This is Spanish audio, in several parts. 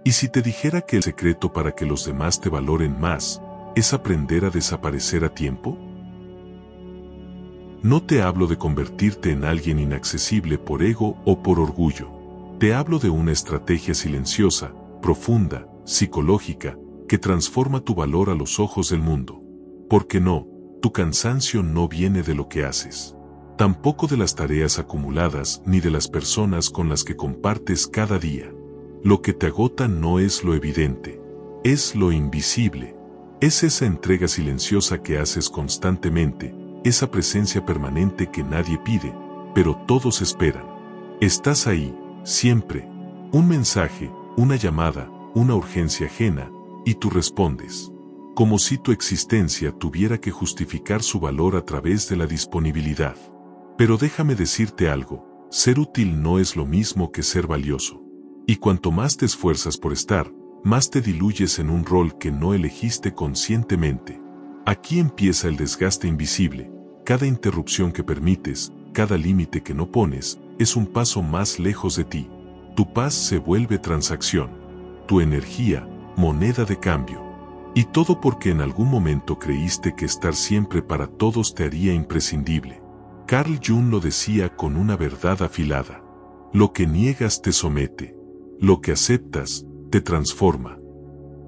¿Y si te dijera que el secreto para que los demás te valoren más es aprender a desaparecer a tiempo? No te hablo de convertirte en alguien inaccesible por ego o por orgullo. Te hablo de una estrategia silenciosa, profunda, psicológica, que transforma tu valor a los ojos del mundo. Porque no, tu cansancio no viene de lo que haces. Tampoco de las tareas acumuladas ni de las personas con las que compartes cada día. Lo que te agota no es lo evidente, es lo invisible. Es esa entrega silenciosa que haces constantemente, esa presencia permanente que nadie pide, pero todos esperan. Estás ahí, siempre. Un mensaje, una llamada, una urgencia ajena, y tú respondes. Como si tu existencia tuviera que justificar su valor a través de la disponibilidad. Pero déjame decirte algo, ser útil no es lo mismo que ser valioso. Y cuanto más te esfuerzas por estar, más te diluyes en un rol que no elegiste conscientemente. Aquí empieza el desgaste invisible. Cada interrupción que permites, cada límite que no pones, es un paso más lejos de ti. Tu paz se vuelve transacción. Tu energía, moneda de cambio. Y todo porque en algún momento creíste que estar siempre para todos te haría imprescindible. Carl Jung lo decía con una verdad afilada. Lo que niegas te somete. Lo que aceptas, te transforma.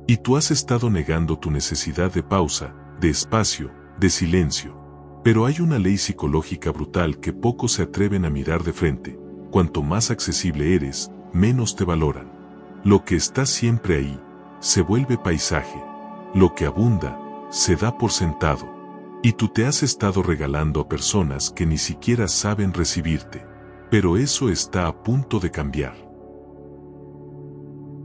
Y tú has estado negando tu necesidad de pausa, de espacio, de silencio. Pero hay una ley psicológica brutal que pocos se atreven a mirar de frente. Cuanto más accesible eres, menos te valoran. Lo que está siempre ahí, se vuelve paisaje. Lo que abunda, se da por sentado. Y tú te has estado regalando a personas que ni siquiera saben recibirte. Pero eso está a punto de cambiar.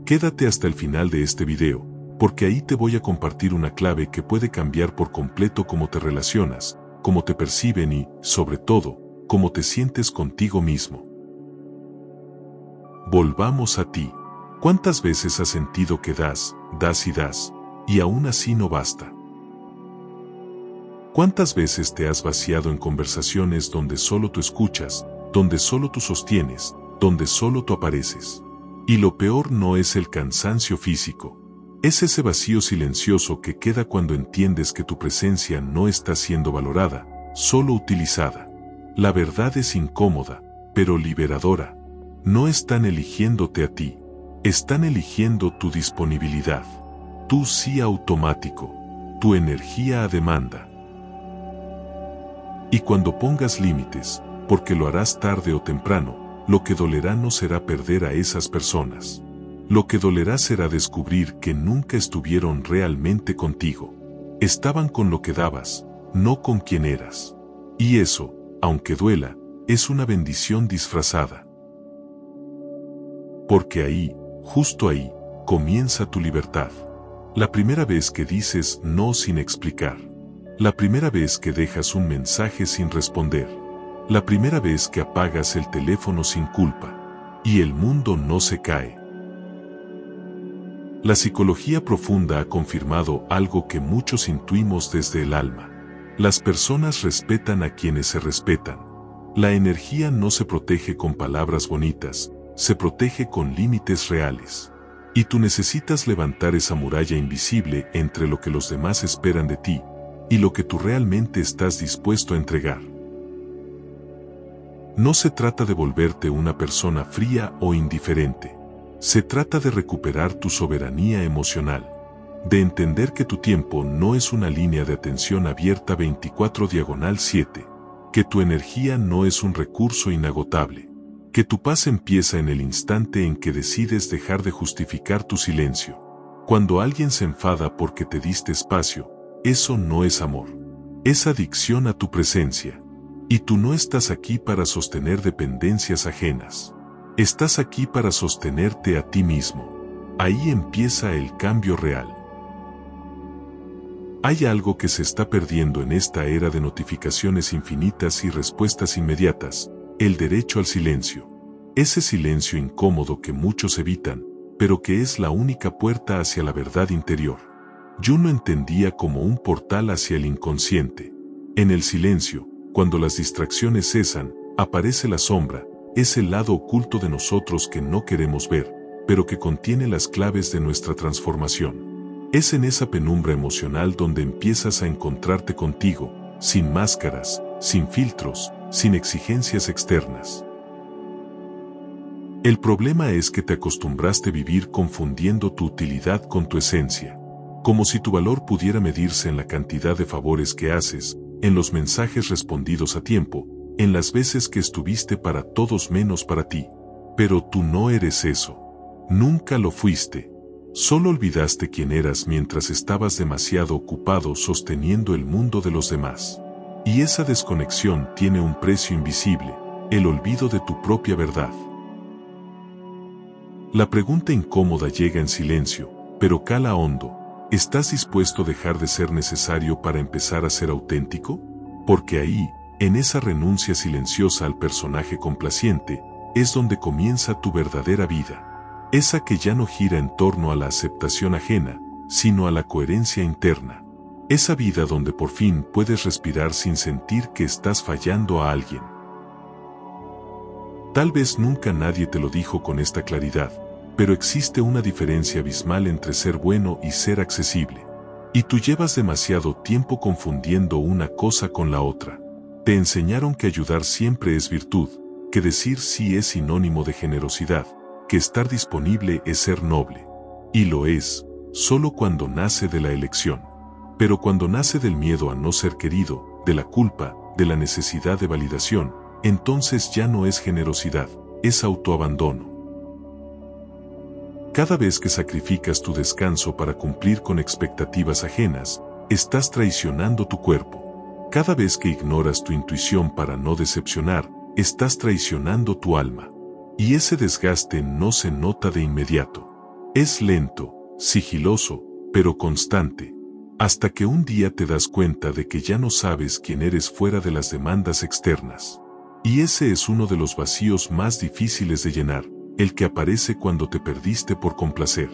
Quédate hasta el final de este video, porque ahí te voy a compartir una clave que puede cambiar por completo cómo te relacionas, cómo te perciben y, sobre todo, cómo te sientes contigo mismo. Volvamos a ti. ¿Cuántas veces has sentido que das y das, y aún así no basta? ¿Cuántas veces te has vaciado en conversaciones donde solo tú escuchas, donde solo tú sostienes, donde solo tú apareces? Y lo peor no es el cansancio físico. Es ese vacío silencioso que queda cuando entiendes que tu presencia no está siendo valorada, solo utilizada. La verdad es incómoda, pero liberadora. No están eligiéndote a ti, están eligiendo tu disponibilidad. Tu sí automático, tu energía a demanda. Y cuando pongas límites, porque lo harás tarde o temprano, lo que dolerá no será perder a esas personas. Lo que dolerá será descubrir que nunca estuvieron realmente contigo. Estaban con lo que dabas, no con quien eras. Y eso, aunque duela, es una bendición disfrazada. Porque ahí, justo ahí, comienza tu libertad. La primera vez que dices no sin explicar. La primera vez que dejas un mensaje sin responder. La primera vez que apagas el teléfono sin culpa. Y el mundo no se cae. La psicología profunda ha confirmado algo que muchos intuimos desde el alma. Las personas respetan a quienes se respetan. La energía no se protege con palabras bonitas, se protege con límites reales. Y tú necesitas levantar esa muralla invisible entre lo que los demás esperan de ti y lo que tú realmente estás dispuesto a entregar. No se trata de volverte una persona fría o indiferente. Se trata de recuperar tu soberanía emocional. De entender que tu tiempo no es una línea de atención abierta 24/7. Que tu energía no es un recurso inagotable. Que tu paz empieza en el instante en que decides dejar de justificar tu silencio. Cuando alguien se enfada porque te diste espacio, eso no es amor. Es adicción a tu presencia. Y tú no estás aquí para sostener dependencias ajenas. Estás aquí para sostenerte a ti mismo. Ahí empieza el cambio real. Hay algo que se está perdiendo en esta era de notificaciones infinitas y respuestas inmediatas: el derecho al silencio. Ese silencio incómodo que muchos evitan, pero que es la única puerta hacia la verdad interior. Yo lo entendía como un portal hacia el inconsciente. En el silencio, cuando las distracciones cesan, aparece la sombra, ese lado oculto de nosotros que no queremos ver, pero que contiene las claves de nuestra transformación. Es en esa penumbra emocional donde empiezas a encontrarte contigo, sin máscaras, sin filtros, sin exigencias externas. El problema es que te acostumbraste a vivir confundiendo tu utilidad con tu esencia, como si tu valor pudiera medirse en la cantidad de favores que haces, en los mensajes respondidos a tiempo, en las veces que estuviste para todos menos para ti. Pero tú no eres eso. Nunca lo fuiste. Solo olvidaste quién eras mientras estabas demasiado ocupado sosteniendo el mundo de los demás. Y esa desconexión tiene un precio invisible, el olvido de tu propia verdad. La pregunta incómoda llega en silencio, pero cala hondo. ¿Estás dispuesto a dejar de ser necesario para empezar a ser auténtico? Porque ahí, en esa renuncia silenciosa al personaje complaciente, es donde comienza tu verdadera vida. Esa que ya no gira en torno a la aceptación ajena, sino a la coherencia interna. Esa vida donde por fin puedes respirar sin sentir que estás fallando a alguien. Tal vez nunca nadie te lo dijo con esta claridad, pero existe una diferencia abismal entre ser bueno y ser accesible. Y tú llevas demasiado tiempo confundiendo una cosa con la otra. Te enseñaron que ayudar siempre es virtud, que decir sí es sinónimo de generosidad, que estar disponible es ser noble. Y lo es, solo cuando nace de la elección. Pero cuando nace del miedo a no ser querido, de la culpa, de la necesidad de validación, entonces ya no es generosidad, es autoabandono. Cada vez que sacrificas tu descanso para cumplir con expectativas ajenas, estás traicionando tu cuerpo. Cada vez que ignoras tu intuición para no decepcionar, estás traicionando tu alma. Y ese desgaste no se nota de inmediato. Es lento, sigiloso, pero constante. Hasta que un día te das cuenta de que ya no sabes quién eres fuera de las demandas externas. Y ese es uno de los vacíos más difíciles de llenar, el que aparece cuando te perdiste por complacer.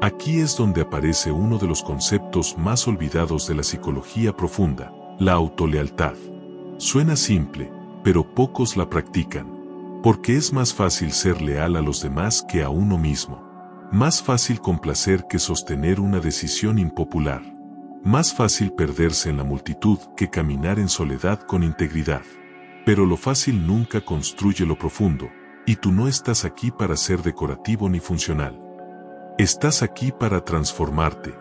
Aquí es donde aparece uno de los conceptos más olvidados de la psicología profunda, la autolealtad. Suena simple, pero pocos la practican. Porque es más fácil ser leal a los demás que a uno mismo. Más fácil complacer que sostener una decisión impopular. Más fácil perderse en la multitud que caminar en soledad con integridad. Pero lo fácil nunca construye lo profundo, y tú no estás aquí para ser decorativo ni funcional. Estás aquí para transformarte.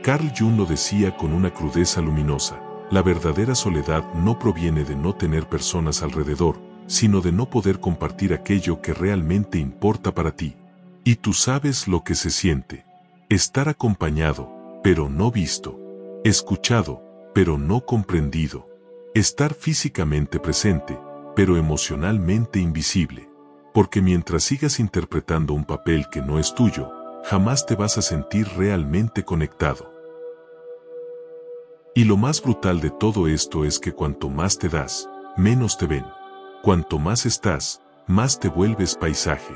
Carl Jung lo decía con una crudeza luminosa: la verdadera soledad no proviene de no tener personas alrededor, sino de no poder compartir aquello que realmente importa para ti. Y tú sabes lo que se siente. Estar acompañado, pero no visto. Escuchado, pero no comprendido. Estar físicamente presente, pero emocionalmente invisible. Porque mientras sigas interpretando un papel que no es tuyo, jamás te vas a sentir realmente conectado. Y lo más brutal de todo esto es que cuanto más te das, menos te ven. Cuanto más estás, más te vuelves paisaje.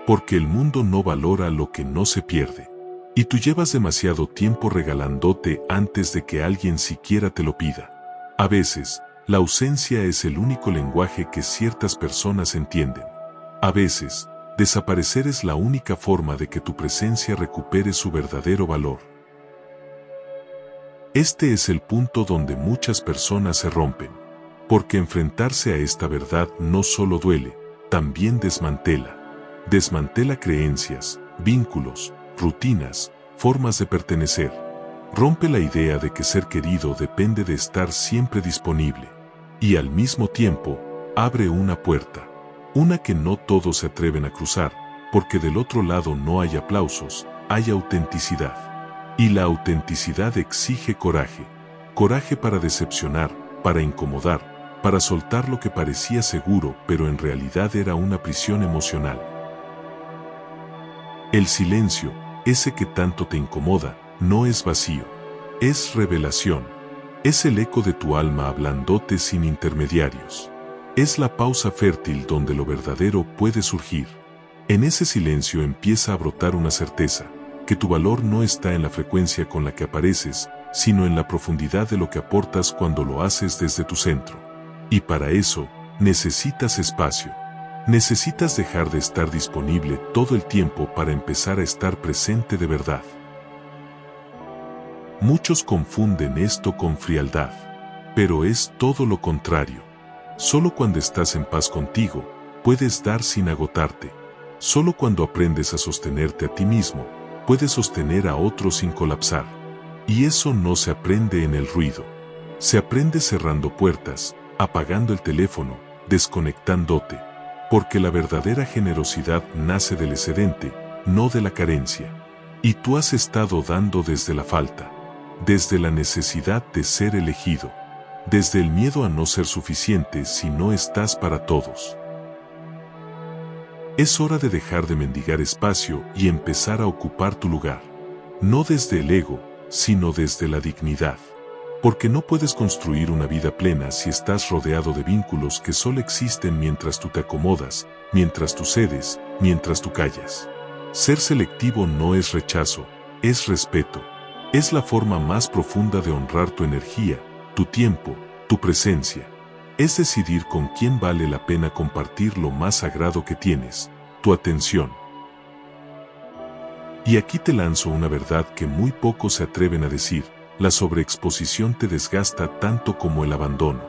Porque el mundo no valora lo que no se pierde. Y tú llevas demasiado tiempo regalándote antes de que alguien siquiera te lo pida. A veces, la ausencia es el único lenguaje que ciertas personas entienden. A veces, desaparecer es la única forma de que tu presencia recupere su verdadero valor. Este es el punto donde muchas personas se rompen. Porque enfrentarse a esta verdad no solo duele, también desmantela. Desmantela creencias, vínculos, rutinas, formas de pertenecer. Rompe la idea de que ser querido depende de estar siempre disponible. Y al mismo tiempo, abre una puerta. Una que no todos se atreven a cruzar, porque del otro lado no hay aplausos, hay autenticidad. Y la autenticidad exige coraje. Coraje para decepcionar, para incomodar, para soltar lo que parecía seguro pero en realidad era una prisión emocional. El silencio, ese que tanto te incomoda, no es vacío. Es revelación. Es el eco de tu alma hablándote sin intermediarios. Es la pausa fértil donde lo verdadero puede surgir. En ese silencio empieza a brotar una certeza, que tu valor no está en la frecuencia con la que apareces, sino en la profundidad de lo que aportas cuando lo haces desde tu centro. Y para eso, necesitas espacio. Necesitas dejar de estar disponible todo el tiempo para empezar a estar presente de verdad. Muchos confunden esto con frialdad, pero es todo lo contrario. Solo cuando estás en paz contigo, puedes dar sin agotarte. Solo cuando aprendes a sostenerte a ti mismo, puedes sostener a otros sin colapsar. Y eso no se aprende en el ruido. Se aprende cerrando puertas, apagando el teléfono, desconectándote. Porque la verdadera generosidad nace del excedente, no de la carencia. Y tú has estado dando desde la falta, desde la necesidad de ser elegido, desde el miedo a no ser suficiente si no estás para todos. Es hora de dejar de mendigar espacio y empezar a ocupar tu lugar. No desde el ego, sino desde la dignidad. Porque no puedes construir una vida plena si estás rodeado de vínculos que solo existen mientras tú te acomodas, mientras tú cedes, mientras tú callas. Ser selectivo no es rechazo, es respeto. Es la forma más profunda de honrar tu energía, tu tiempo, tu presencia. Es decidir con quién vale la pena compartir lo más sagrado que tienes, tu atención. Y aquí te lanzo una verdad que muy pocos se atreven a decir. La sobreexposición te desgasta tanto como el abandono.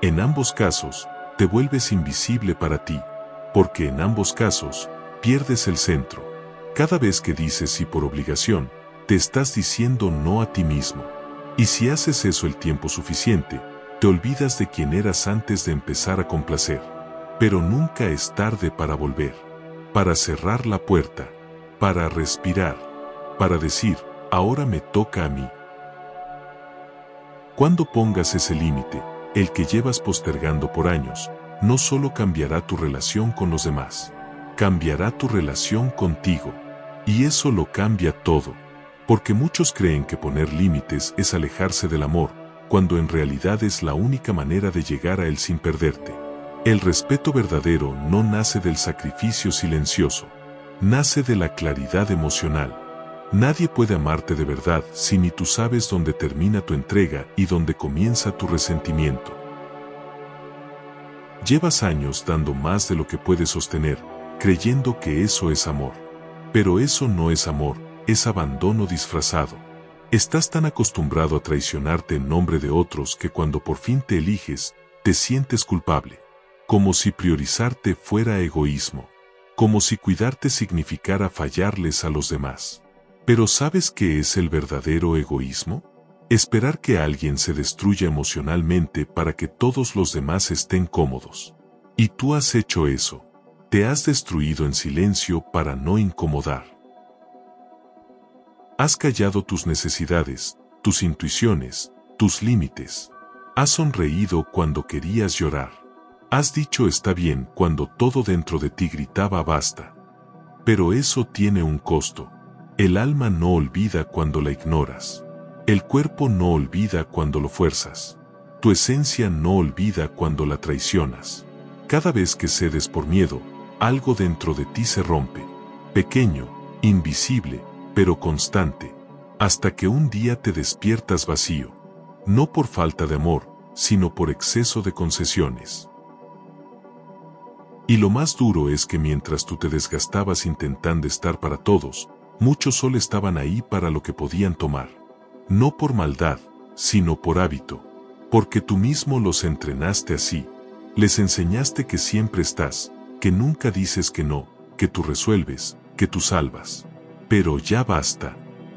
En ambos casos, te vuelves invisible para ti, porque en ambos casos, pierdes el centro. Cada vez que dices sí por obligación, te estás diciendo no a ti mismo. Y si haces eso el tiempo suficiente, te olvidas de quién eras antes de empezar a complacer. Pero nunca es tarde para volver, para cerrar la puerta, para respirar, para decir, ahora me toca a mí. Cuando pongas ese límite, el que llevas postergando por años, no solo cambiará tu relación con los demás, cambiará tu relación contigo. Y eso lo cambia todo, porque muchos creen que poner límites es alejarse del amor, cuando en realidad es la única manera de llegar a él sin perderte. El respeto verdadero no nace del sacrificio silencioso, nace de la claridad emocional. Nadie puede amarte de verdad si ni tú sabes dónde termina tu entrega y dónde comienza tu resentimiento. Llevas años dando más de lo que puedes sostener, creyendo que eso es amor. Pero eso no es amor, es abandono disfrazado. Estás tan acostumbrado a traicionarte en nombre de otros que cuando por fin te eliges, te sientes culpable. Como si priorizarte fuera egoísmo. Como si cuidarte significara fallarles a los demás. Pero ¿sabes qué es el verdadero egoísmo? Esperar que alguien se destruya emocionalmente para que todos los demás estén cómodos. Y tú has hecho eso. Te has destruido en silencio para no incomodar. Has callado tus necesidades, tus intuiciones, tus límites. Has sonreído cuando querías llorar. Has dicho está bien cuando todo dentro de ti gritaba basta. Pero eso tiene un costo. El alma no olvida cuando la ignoras. El cuerpo no olvida cuando lo fuerzas. Tu esencia no olvida cuando la traicionas. Cada vez que cedes por miedo, algo dentro de ti se rompe. Pequeño, invisible, pero constante. Hasta que un día te despiertas vacío. No por falta de amor, sino por exceso de concesiones. Y lo más duro es que mientras tú te desgastabas intentando estar para todos, muchos solo estaban ahí para lo que podían tomar. No por maldad, sino por hábito. Porque tú mismo los entrenaste así. Les enseñaste que siempre estás, que nunca dices que no, que tú resuelves, que tú salvas. Pero ya basta.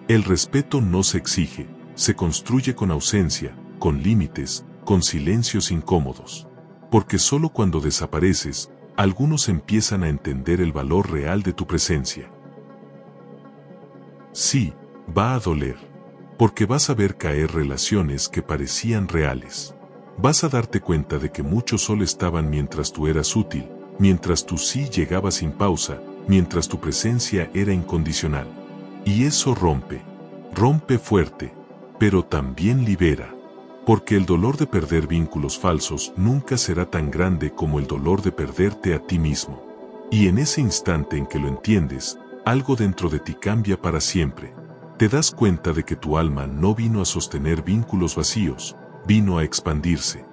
El respeto no se exige, se construye con ausencia, con límites, con silencios incómodos. Porque solo cuando desapareces, algunos empiezan a entender el valor real de tu presencia. Sí, va a doler. Porque vas a ver caer relaciones que parecían reales. Vas a darte cuenta de que muchos solo estaban mientras tú eras útil, mientras tú sí llegabas sin pausa, mientras tu presencia era incondicional. Y eso rompe fuerte, pero también libera. Porque el dolor de perder vínculos falsos nunca será tan grande como el dolor de perderte a ti mismo. Y en ese instante en que lo entiendes, algo dentro de ti cambia para siempre. Te das cuenta de que tu alma no vino a sostener vínculos vacíos, vino a expandirse.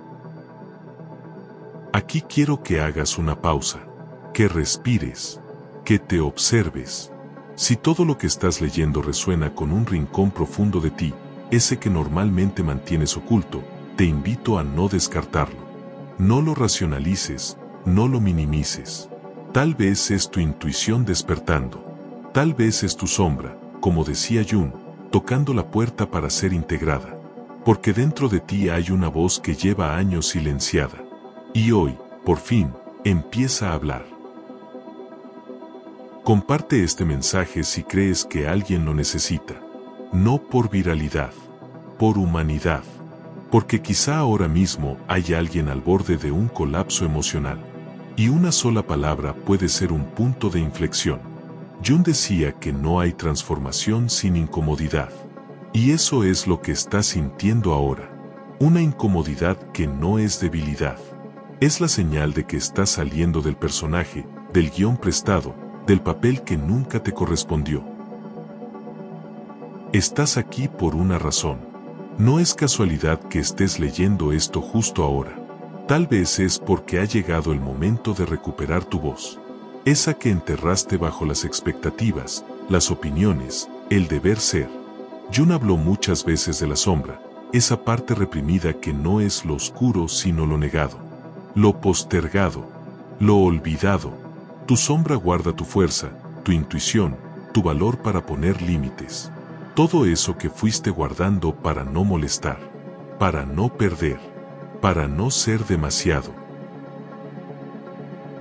Aquí quiero que hagas una pausa. que respires, que te observes. Si todo lo que estás leyendo resuena con un rincón profundo de ti, ese que normalmente mantienes oculto, te invito a no descartarlo. No lo racionalices, no lo minimices. Tal vez es tu intuición despertando. Tal vez es tu sombra, como decía Jung, tocando la puerta para ser integrada. Porque dentro de ti hay una voz que lleva años silenciada. Y hoy, por fin, empieza a hablar. Comparte este mensaje si crees que alguien lo necesita. No por viralidad, por humanidad. Porque quizá ahora mismo hay alguien al borde de un colapso emocional. Y una sola palabra puede ser un punto de inflexión. Jung decía que no hay transformación sin incomodidad. Y eso es lo que estás sintiendo ahora. Una incomodidad que no es debilidad. Es la señal de que estás saliendo del personaje, del guión prestado, del papel que nunca te correspondió. Estás aquí por una razón. No es casualidad que estés leyendo esto justo ahora. Tal vez es porque ha llegado el momento de recuperar tu voz. Esa que enterraste bajo las expectativas, las opiniones, el deber ser. Jung habló muchas veces de la sombra, esa parte reprimida que no es lo oscuro sino lo negado, lo postergado, lo olvidado. Tu sombra guarda tu fuerza, tu intuición, tu valor para poner límites. Todo eso que fuiste guardando para no molestar, para no perder, para no ser demasiado.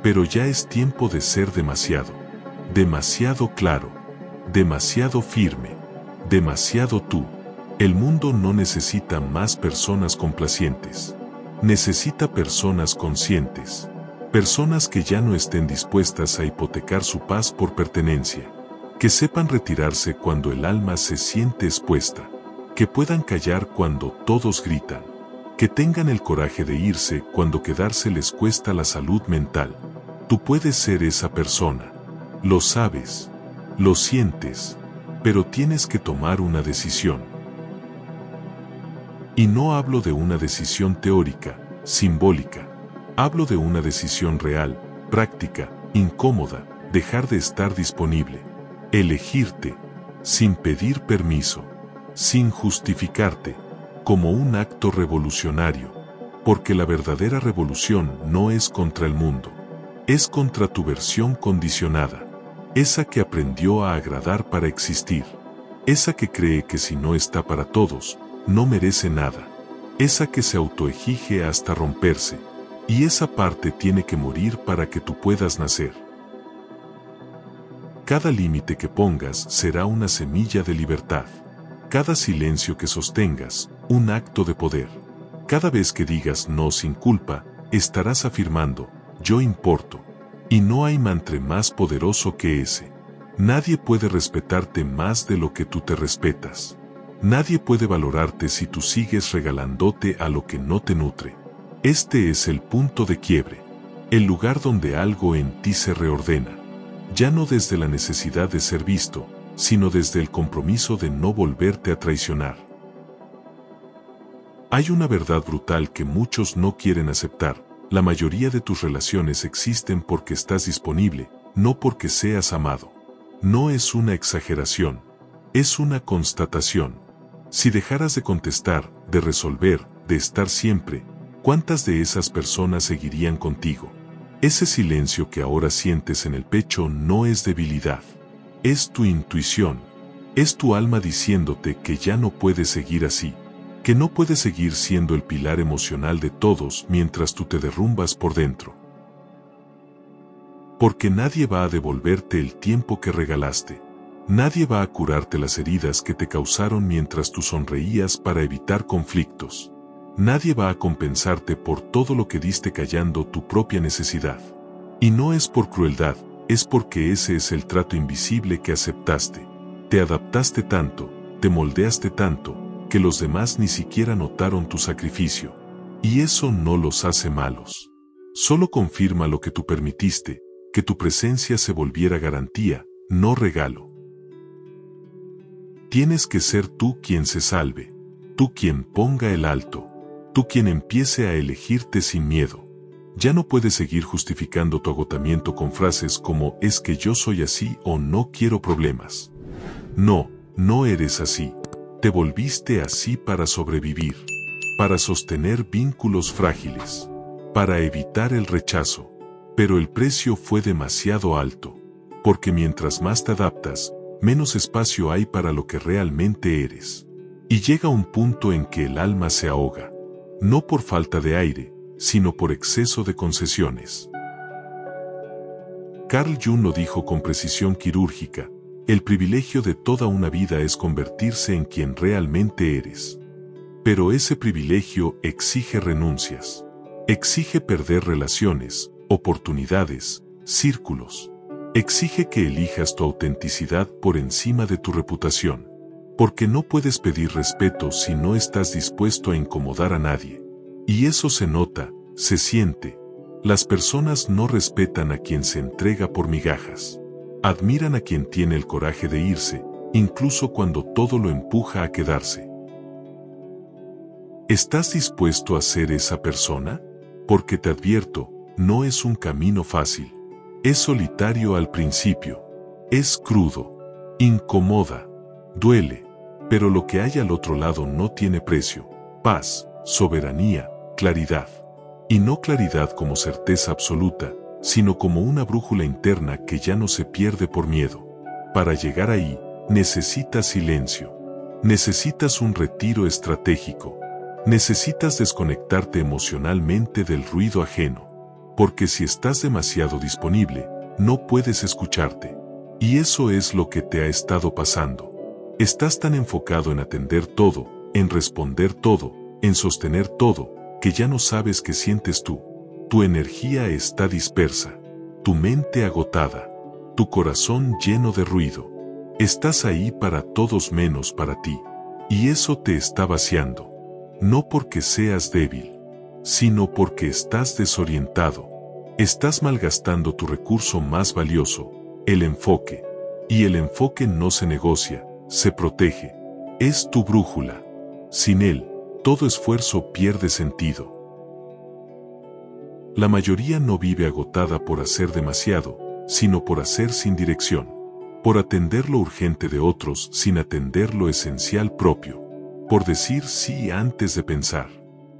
Pero ya es tiempo de ser demasiado claro, demasiado firme, demasiado tú. El mundo no necesita más personas complacientes. Necesita personas conscientes. Personas que ya no estén dispuestas a hipotecar su paz por pertenencia. Que sepan retirarse cuando el alma se siente expuesta. Que puedan callar cuando todos gritan. Que tengan el coraje de irse cuando quedarse les cuesta la salud mental. Tú puedes ser esa persona. Lo sabes. Lo sientes. Pero tienes que tomar una decisión. Y no hablo de una decisión teórica, simbólica. Hablo de una decisión real, práctica, incómoda, dejar de estar disponible. Elegirte, sin pedir permiso, sin justificarte, como un acto revolucionario. Porque la verdadera revolución no es contra el mundo. Es contra tu versión condicionada. Esa que aprendió a agradar para existir. Esa que cree que si no está para todos, no merece nada. Esa que se autoexige hasta romperse. Y esa parte tiene que morir para que tú puedas nacer. Cada límite que pongas será una semilla de libertad. Cada silencio que sostengas, un acto de poder. Cada vez que digas no sin culpa, estarás afirmando, yo importo. Y no hay mantra más poderoso que ese. Nadie puede respetarte más de lo que tú te respetas. Nadie puede valorarte si tú sigues regalándote a lo que no te nutre. Este es el punto de quiebre. El lugar donde algo en ti se reordena. Ya no desde la necesidad de ser visto, sino desde el compromiso de no volverte a traicionar. Hay una verdad brutal que muchos no quieren aceptar. La mayoría de tus relaciones existen porque estás disponible, no porque seas amado. No es una exageración, es una constatación. Si dejaras de contestar, de resolver, de estar siempre, ¿cuántas de esas personas seguirían contigo? Ese silencio que ahora sientes en el pecho no es debilidad, es tu intuición, es tu alma diciéndote que ya no puedes seguir así. Que no puedes seguir siendo el pilar emocional de todos mientras tú te derrumbas por dentro. Porque nadie va a devolverte el tiempo que regalaste. Nadie va a curarte las heridas que te causaron mientras tú sonreías para evitar conflictos. Nadie va a compensarte por todo lo que diste callando tu propia necesidad. Y no es por crueldad, es porque ese es el trato invisible que aceptaste. Te adaptaste tanto, te moldeaste tanto, que los demás ni siquiera notaron tu sacrificio. Y eso no los hace malos. Solo confirma lo que tú permitiste, que tu presencia se volviera garantía, no regalo. Tienes que ser tú quien se salve, tú quien ponga el alto, tú quien empiece a elegirte sin miedo, Ya no puedes seguir justificando tu agotamiento con frases como es que yo soy así o no quiero problemas. No, no eres así. Te volviste así para sobrevivir, para sostener vínculos frágiles, para evitar el rechazo. Pero el precio fue demasiado alto, porque mientras más te adaptas, menos espacio hay para lo que realmente eres. Y llega un punto en que el alma se ahoga, no por falta de aire, sino por exceso de concesiones. Carl Jung lo dijo con precisión quirúrgica: el privilegio de toda una vida es convertirse en quien realmente eres. Pero ese privilegio exige renuncias. Exige perder relaciones, oportunidades, círculos. Exige que elijas tu autenticidad por encima de tu reputación. Porque no puedes pedir respeto si no estás dispuesto a incomodar a nadie. Y eso se nota, se siente. Las personas no respetan a quien se entrega por migajas. Admiran a quien tiene el coraje de irse, incluso cuando todo lo empuja a quedarse. ¿Estás dispuesto a ser esa persona? Porque te advierto, no es un camino fácil. Es solitario al principio. Es crudo. Incomoda. Duele. Pero lo que hay al otro lado no tiene precio. Paz, soberanía, claridad. Y no claridad como certeza absoluta, sino como una brújula interna que ya no se pierde por miedo. Para llegar ahí, necesitas silencio. Necesitas un retiro estratégico. Necesitas desconectarte emocionalmente del ruido ajeno. Porque si estás demasiado disponible, no puedes escucharte. Y eso es lo que te ha estado pasando. Estás tan enfocado en atender todo, en responder todo, en sostener todo, que ya no sabes qué sientes tú. Tu energía está dispersa, tu mente agotada, tu corazón lleno de ruido. Estás ahí para todos menos para ti. Y eso te está vaciando. No porque seas débil, sino porque estás desorientado. Estás malgastando tu recurso más valioso, el enfoque. Y el enfoque no se negocia, se protege. Es tu brújula. Sin él, todo esfuerzo pierde sentido. La mayoría no vive agotada por hacer demasiado, sino por hacer sin dirección. Por atender lo urgente de otros sin atender lo esencial propio. Por decir sí antes de pensar.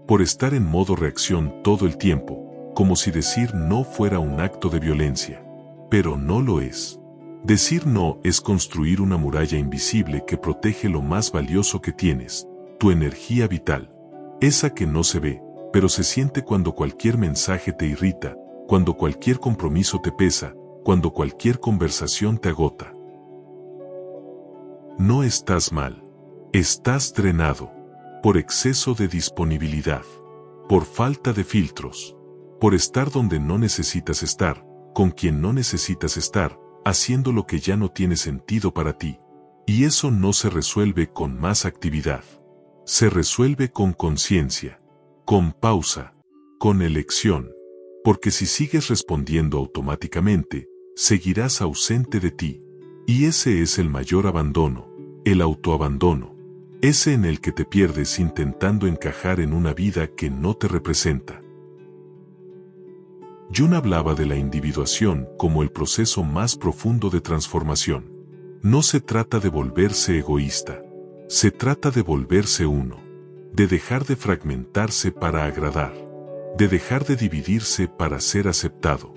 Por estar en modo reacción todo el tiempo, como si decir no fuera un acto de violencia. Pero no lo es. Decir no es construir una muralla invisible que protege lo más valioso que tienes, tu energía vital. Esa que no se ve, pero se siente cuando cualquier mensaje te irrita, cuando cualquier compromiso te pesa, cuando cualquier conversación te agota. No estás mal. Estás drenado. Por exceso de disponibilidad. Por falta de filtros. Por estar donde no necesitas estar, con quien no necesitas estar, haciendo lo que ya no tiene sentido para ti. Y eso no se resuelve con más actividad. Se resuelve con conciencia, con pausa, con elección. Porque si sigues respondiendo automáticamente, seguirás ausente de ti. Y ese es el mayor abandono, el autoabandono. Ese en el que te pierdes intentando encajar en una vida que no te representa. Jung hablaba de la individuación como el proceso más profundo de transformación. No se trata de volverse egoísta. Se trata de volverse uno. De dejar de fragmentarse para agradar. De dejar de dividirse para ser aceptado.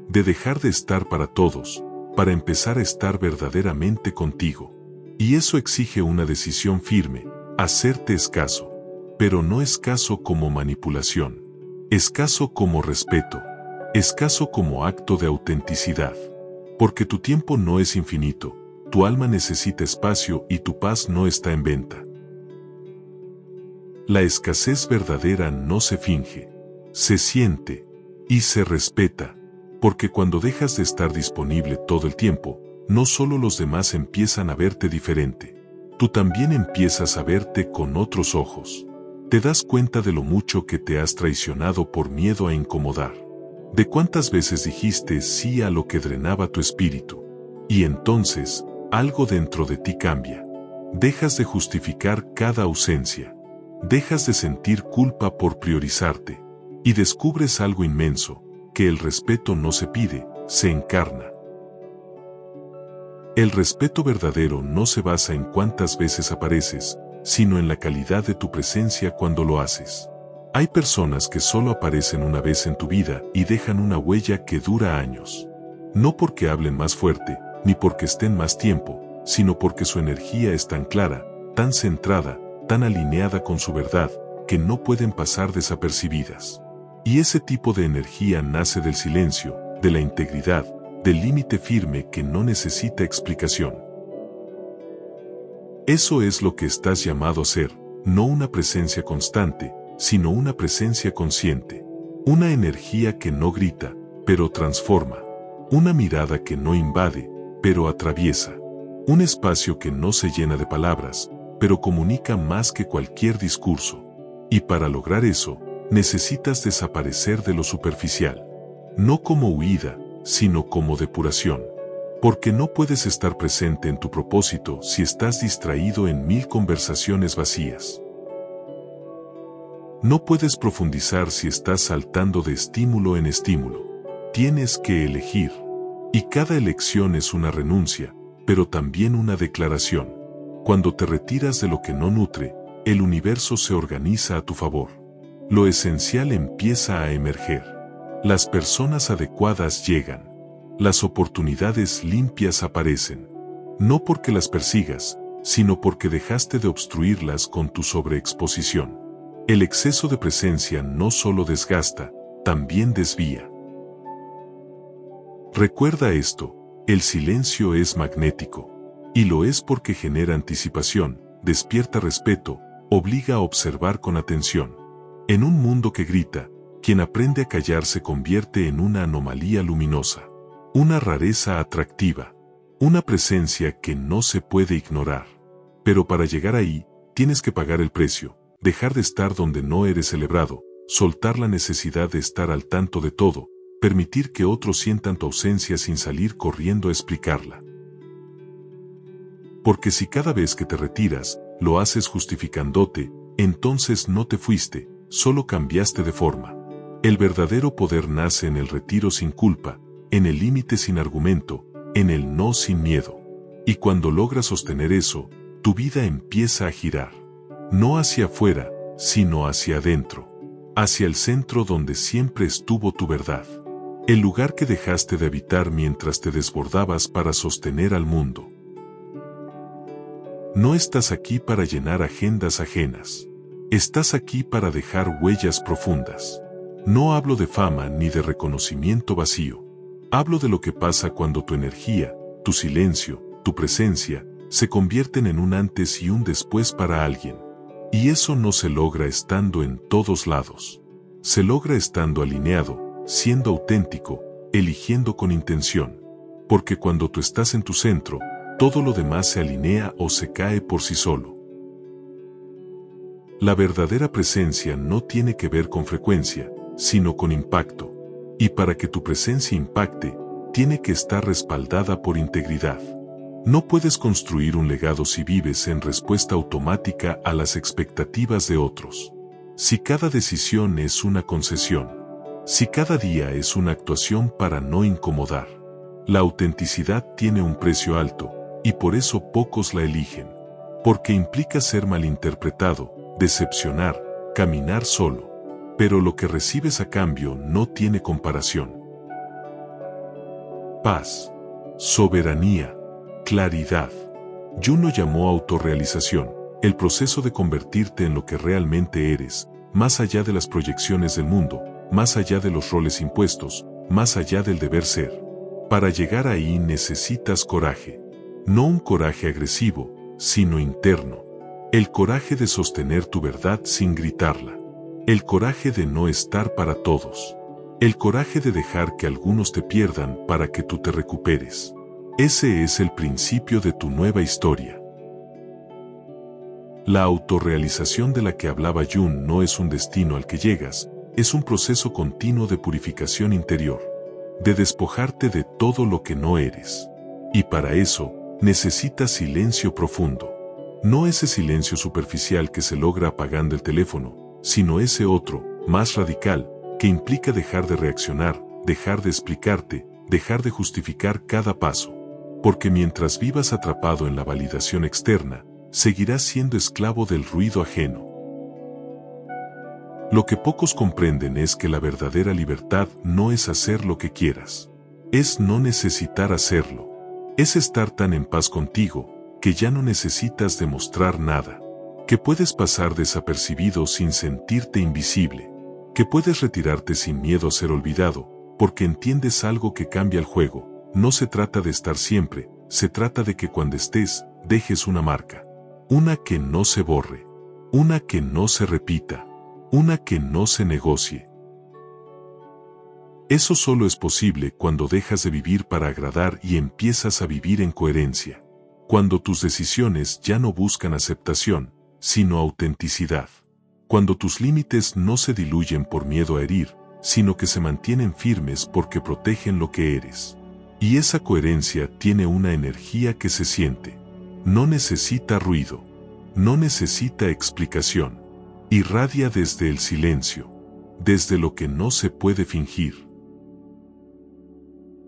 De dejar de estar para todos, para empezar a estar verdaderamente contigo. Y eso exige una decisión firme, hacerte escaso. Pero no escaso como manipulación. Escaso como respeto. Escaso como acto de autenticidad. Porque tu tiempo no es infinito, tu alma necesita espacio y tu paz no está en venta. La escasez verdadera no se finge, se siente y se respeta. Porque cuando dejas de estar disponible todo el tiempo, no solo los demás empiezan a verte diferente, tú también empiezas a verte con otros ojos. Te das cuenta de lo mucho que te has traicionado por miedo a incomodar. De cuántas veces dijiste sí a lo que drenaba tu espíritu. Y entonces, algo dentro de ti cambia. Dejas de justificar cada ausencia. Dejas de sentir culpa por priorizarte. Y descubres algo inmenso, que el respeto no se pide, se encarna. El respeto verdadero no se basa en cuántas veces apareces, sino en la calidad de tu presencia cuando lo haces. Hay personas que solo aparecen una vez en tu vida y dejan una huella que dura años. No porque hablen más fuerte, ni porque estén más tiempo, sino porque su energía es tan clara, tan centrada, tan alineada con su verdad, que no pueden pasar desapercibidas. Y ese tipo de energía nace del silencio, de la integridad, del límite firme que no necesita explicación. Eso es lo que estás llamado a ser, no una presencia constante, sino una presencia consciente. Una energía que no grita, pero transforma. Una mirada que no invade, pero atraviesa. Un espacio que no se llena de palabras, pero comunica más que cualquier discurso. Y para lograr eso, necesitas desaparecer de lo superficial. No como huida, sino como depuración. Porque no puedes estar presente en tu propósito si estás distraído en 1000 conversaciones vacías. No puedes profundizar si estás saltando de estímulo en estímulo. Tienes que elegir. Y cada elección es una renuncia, pero también una declaración. Cuando te retiras de lo que no nutre, el universo se organiza a tu favor. Lo esencial empieza a emerger. Las personas adecuadas llegan. Las oportunidades limpias aparecen. No porque las persigas, sino porque dejaste de obstruirlas con tu sobreexposición. El exceso de presencia no solo desgasta, también desvía. Recuerda esto, el silencio es magnético. Y lo es porque genera anticipación, despierta respeto, obliga a observar con atención. En un mundo que grita, quien aprende a callar se convierte en una anomalía luminosa. Una rareza atractiva. Una presencia que no se puede ignorar. Pero para llegar ahí, tienes que pagar el precio, dejar de estar donde no eres celebrado, soltar la necesidad de estar al tanto de todo, permitir que otros sientan tu ausencia sin salir corriendo a explicarla. Porque si cada vez que te retiras, lo haces justificándote, entonces no te fuiste, solo cambiaste de forma. El verdadero poder nace en el retiro sin culpa, en el límite sin argumento, en el no sin miedo. Y cuando logras sostener eso, tu vida empieza a girar. No hacia afuera, sino hacia adentro. Hacia el centro donde siempre estuvo tu verdad. El lugar que dejaste de habitar mientras te desbordabas para sostener al mundo. No estás aquí para llenar agendas ajenas. Estás aquí para dejar huellas profundas. No hablo de fama ni de reconocimiento vacío. Hablo de lo que pasa cuando tu energía, tu silencio, tu presencia, se convierten en un antes y un después para alguien. Y eso no se logra estando en todos lados. Se logra estando alineado, siendo auténtico, eligiendo con intención. Porque cuando tú estás en tu centro, todo lo demás se alinea o se cae por sí solo. La verdadera presencia no tiene que ver con frecuencia, sino con impacto. Y para que tu presencia impacte, tiene que estar respaldada por integridad. No puedes construir un legado si vives en respuesta automática a las expectativas de otros. Si cada decisión es una concesión. Si cada día es una actuación para no incomodar. La autenticidad tiene un precio alto, y por eso pocos la eligen. Porque implica ser malinterpretado, decepcionar, caminar solo. Pero lo que recibes a cambio no tiene comparación. Paz, soberanía, claridad. Juno llamó autorrealización, el proceso de convertirte en lo que realmente eres, más allá de las proyecciones del mundo, más allá de los roles impuestos, más allá del deber ser. Para llegar ahí necesitas coraje. No un coraje agresivo, sino interno. El coraje de sostener tu verdad sin gritarla. El coraje de no estar para todos. El coraje de dejar que algunos te pierdan para que tú te recuperes. Ese es el principio de tu nueva historia. La autorrealización de la que hablaba Jung no es un destino al que llegas, es un proceso continuo de purificación interior, de despojarte de todo lo que no eres. Y para eso, necesitas silencio profundo. No ese silencio superficial que se logra apagando el teléfono, sino ese otro, más radical, que implica dejar de reaccionar, dejar de explicarte, dejar de justificar cada paso. Porque mientras vivas atrapado en la validación externa, seguirás siendo esclavo del ruido ajeno. Lo que pocos comprenden es que la verdadera libertad no es hacer lo que quieras. Es no necesitar hacerlo. Es estar tan en paz contigo, que ya no necesitas demostrar nada. Que puedes pasar desapercibido sin sentirte invisible. Que puedes retirarte sin miedo a ser olvidado, porque entiendes algo que cambia el juego. No se trata de estar siempre, se trata de que cuando estés, dejes una marca. Una que no se borre. Una que no se repita. Una que no se negocie. Eso solo es posible cuando dejas de vivir para agradar y empiezas a vivir en coherencia. Cuando tus decisiones ya no buscan aceptación, sino autenticidad. Cuando tus límites no se diluyen por miedo a herir, sino que se mantienen firmes porque protegen lo que eres. Y esa coherencia tiene una energía que se siente. No necesita ruido. No necesita explicación. Irradia desde el silencio, desde lo que no se puede fingir.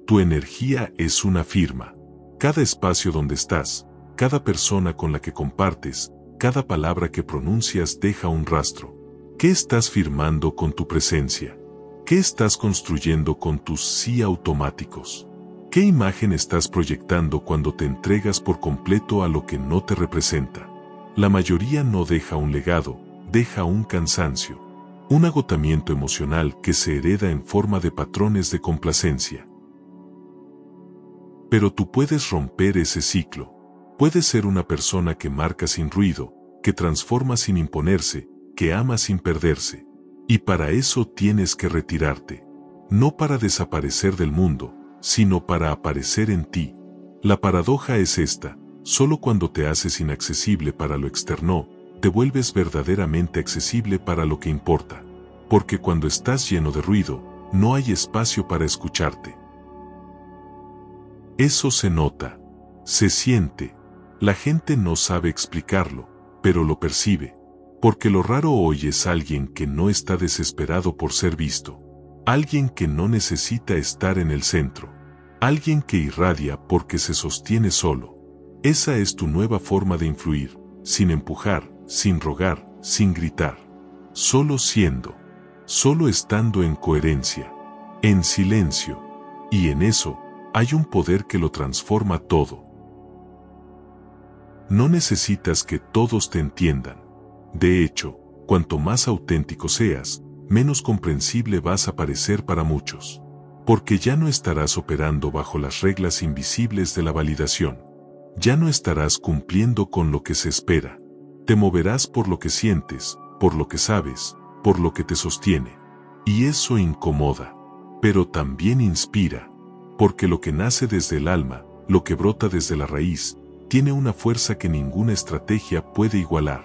Tu energía es una firma. Cada espacio donde estás, cada persona con la que compartes, cada palabra que pronuncias deja un rastro. ¿Qué estás firmando con tu presencia? ¿Qué estás construyendo con tus sí automáticos? ¿Qué imagen estás proyectando cuando te entregas por completo a lo que no te representa? La mayoría no deja un legado, deja un cansancio, un agotamiento emocional que se hereda en forma de patrones de complacencia. Pero tú puedes romper ese ciclo. Puedes ser una persona que marca sin ruido, que transforma sin imponerse, que ama sin perderse. Y para eso tienes que retirarte. No para desaparecer del mundo, sino para aparecer en ti. La paradoja es esta: solo cuando te haces inaccesible para lo externo, te vuelves verdaderamente accesible para lo que importa. Porque cuando estás lleno de ruido, no hay espacio para escucharte. Eso se nota, se siente. La gente no sabe explicarlo, pero lo percibe. Porque lo raro hoy es alguien que no está desesperado por ser visto. Alguien que no necesita estar en el centro. Alguien que irradia porque se sostiene solo. Esa es tu nueva forma de influir, sin empujar, sin rogar, sin gritar. Solo siendo. Solo estando en coherencia. En silencio. Y en eso, hay un poder que lo transforma todo. No necesitas que todos te entiendan. De hecho, cuanto más auténtico seas, menos comprensible vas a parecer para muchos. Porque ya no estarás operando bajo las reglas invisibles de la validación. Ya no estarás cumpliendo con lo que se espera. Te moverás por lo que sientes, por lo que sabes, por lo que te sostiene. Y eso incomoda, pero también inspira. Porque lo que nace desde el alma, lo que brota desde la raíz, tiene una fuerza que ninguna estrategia puede igualar.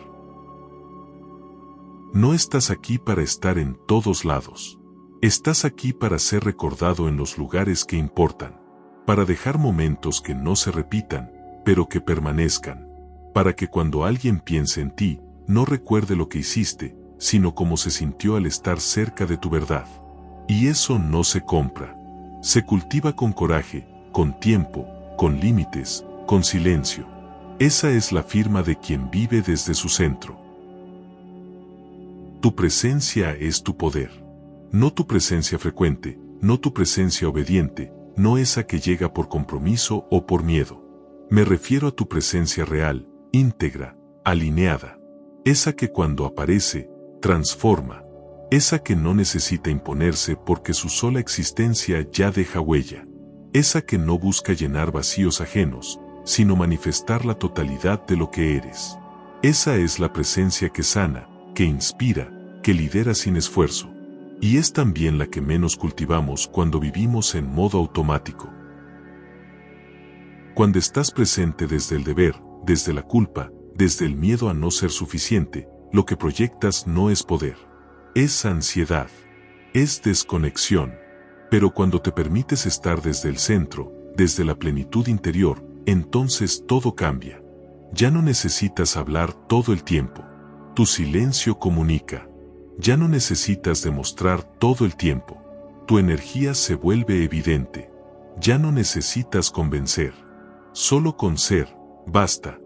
No estás aquí para estar en todos lados. Estás aquí para ser recordado en los lugares que importan. Para dejar momentos que no se repitan, pero que permanezcan. Para que cuando alguien piense en ti, no recuerde lo que hiciste, sino cómo se sintió al estar cerca de tu verdad. Y eso no se compra. Se cultiva con coraje, con tiempo, con límites, con silencio. Esa es la firma de quien vive desde su centro. Tu presencia es tu poder. No tu presencia frecuente, no tu presencia obediente, no esa que llega por compromiso o por miedo. Me refiero a tu presencia real, íntegra, alineada. Esa que cuando aparece, transforma. Esa que no necesita imponerse porque su sola existencia ya deja huella. Esa que no busca llenar vacíos ajenos, sino manifestar la totalidad de lo que eres. Esa es la presencia que sana, que inspira, que lidera sin esfuerzo. Y es también la que menos cultivamos cuando vivimos en modo automático. Cuando estás presente desde el deber, desde la culpa, desde el miedo a no ser suficiente, lo que proyectas no es poder. Es ansiedad. Es desconexión. Pero cuando te permites estar desde el centro, desde la plenitud interior, entonces todo cambia. Ya no necesitas hablar todo el tiempo. Tu silencio comunica. Ya no necesitas demostrar todo el tiempo. Tu energía se vuelve evidente. Ya no necesitas convencer. Solo con ser, basta.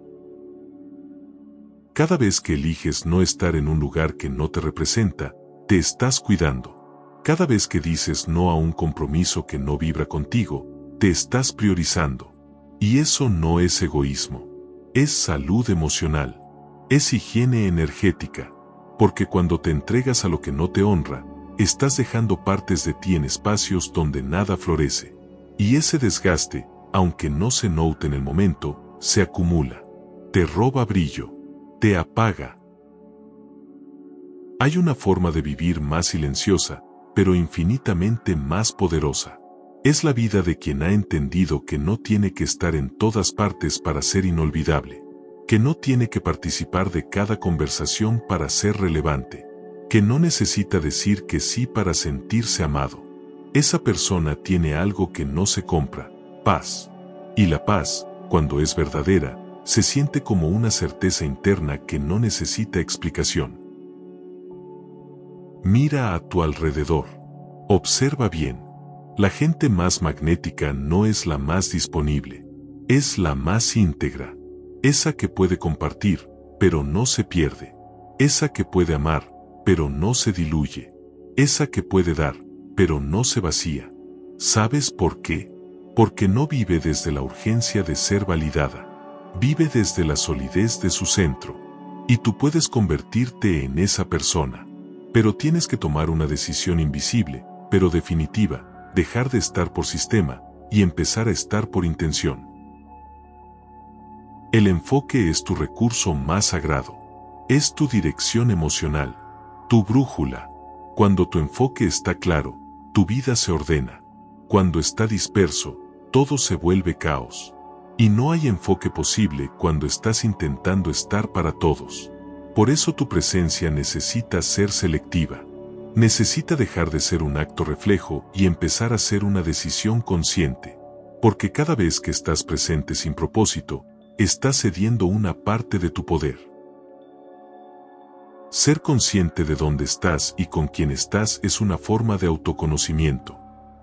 Cada vez que eliges no estar en un lugar que no te representa, te estás cuidando. Cada vez que dices no a un compromiso que no vibra contigo, te estás priorizando. Y eso no es egoísmo. Es salud emocional. Es higiene energética. Porque cuando te entregas a lo que no te honra, estás dejando partes de ti en espacios donde nada florece. Y ese desgaste, aunque no se note en el momento, se acumula. Te roba brillo. Te apaga. Hay una forma de vivir más silenciosa, pero infinitamente más poderosa. Es la vida de quien ha entendido que no tiene que estar en todas partes para ser inolvidable, que no tiene que participar de cada conversación para ser relevante, que no necesita decir que sí para sentirse amado. Esa persona tiene algo que no se compra, paz. Y la paz, cuando es verdadera, se siente como una certeza interna que no necesita explicación. Mira a tu alrededor. Observa bien. La gente más magnética no es la más disponible, es la más íntegra. Esa que puede compartir, pero no se pierde. Esa que puede amar, pero no se diluye. Esa que puede dar, pero no se vacía. ¿Sabes por qué? Porque no vive desde la urgencia de ser validada. Vive desde la solidez de su centro. Y tú puedes convertirte en esa persona. Pero tienes que tomar una decisión invisible, pero definitiva, dejar de estar por sistema, y empezar a estar por intención. El enfoque es tu recurso más sagrado. Es tu dirección emocional, tu brújula. Cuando tu enfoque está claro, tu vida se ordena. Cuando está disperso, todo se vuelve caos. Y no hay enfoque posible cuando estás intentando estar para todos. Por eso tu presencia necesita ser selectiva. Necesita dejar de ser un acto reflejo y empezar a ser una decisión consciente. Porque cada vez que estás presente sin propósito, estás cediendo una parte de tu poder. Ser consciente de dónde estás y con quién estás es una forma de autoconocimiento.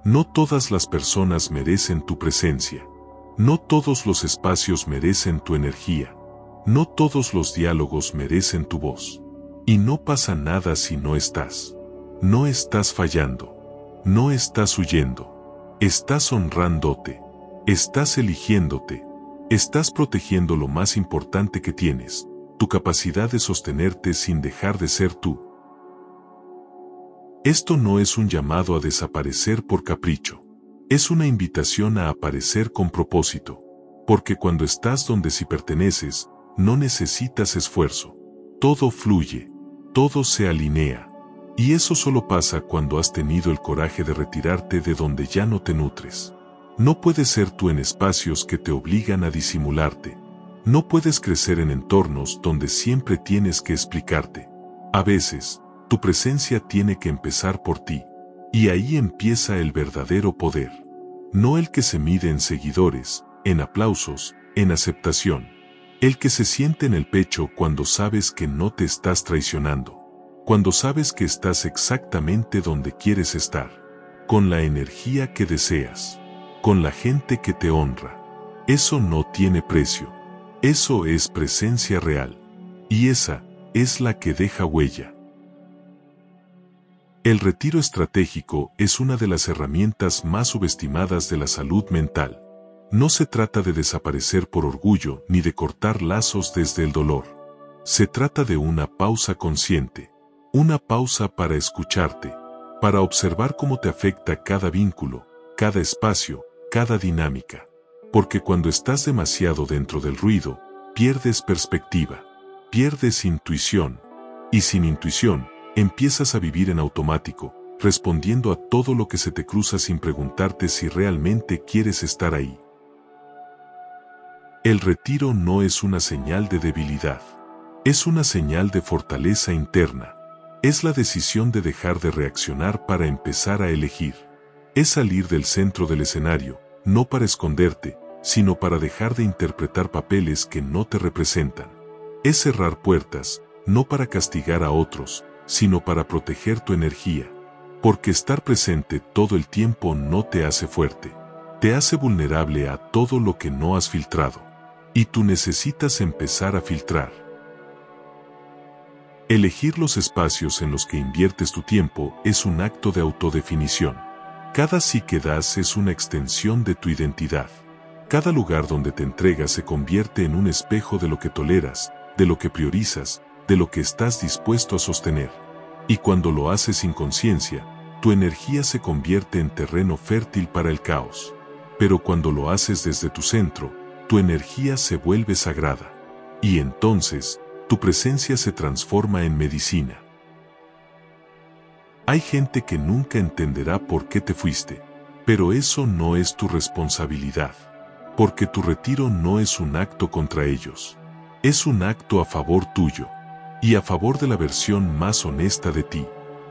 No todas las personas merecen tu presencia. No todos los espacios merecen tu energía. No todos los diálogos merecen tu voz. Y no pasa nada si no estás. No estás fallando. No estás huyendo. Estás honrándote. Estás eligiéndote. Estás protegiendo lo más importante que tienes, tu capacidad de sostenerte sin dejar de ser tú. Esto no es un llamado a desaparecer por capricho. Es una invitación a aparecer con propósito. Porque cuando estás donde sí perteneces, no necesitas esfuerzo. Todo fluye. Todo se alinea. Y eso solo pasa cuando has tenido el coraje de retirarte de donde ya no te nutres. No puedes ser tú en espacios que te obligan a disimularte. No puedes crecer en entornos donde siempre tienes que explicarte. A veces, tu presencia tiene que empezar por ti. Y ahí empieza el verdadero poder. No el que se mide en seguidores, en aplausos, en aceptación. El que se siente en el pecho cuando sabes que no te estás traicionando. Cuando sabes que estás exactamente donde quieres estar. Con la energía que deseas. Con la gente que te honra. Eso no tiene precio. Eso es presencia real. Y esa es la que deja huella. El retiro estratégico es una de las herramientas más subestimadas de la salud mental. No se trata de desaparecer por orgullo ni de cortar lazos desde el dolor. Se trata de una pausa consciente. Una pausa para escucharte. Para observar cómo te afecta cada vínculo, cada espacio, cada dinámica. Porque cuando estás demasiado dentro del ruido, pierdes perspectiva, pierdes intuición. Y sin intuición, empiezas a vivir en automático, respondiendo a todo lo que se te cruza sin preguntarte si realmente quieres estar ahí. El retiro no es una señal de debilidad. Es una señal de fortaleza interna. Es la decisión de dejar de reaccionar para empezar a elegir. Es salir del centro del escenario, no para esconderte, sino para dejar de interpretar papeles que no te representan. Es cerrar puertas, no para castigar a otros, sino para proteger tu energía. Porque estar presente todo el tiempo no te hace fuerte, te hace vulnerable a todo lo que no has filtrado. Y tú necesitas empezar a filtrar. Elegir los espacios en los que inviertes tu tiempo es un acto de autodefinición. Cada sí que das es una extensión de tu identidad. Cada lugar donde te entregas se convierte en un espejo de lo que toleras, de lo que priorizas, de lo que estás dispuesto a sostener. Y cuando lo haces sin conciencia, tu energía se convierte en terreno fértil para el caos. Pero cuando lo haces desde tu centro, tu energía se vuelve sagrada. Y entonces, tu presencia se transforma en medicina. Hay gente que nunca entenderá por qué te fuiste, pero eso no es tu responsabilidad. Porque tu retiro no es un acto contra ellos. Es un acto a favor tuyo. Y a favor de la versión más honesta de ti.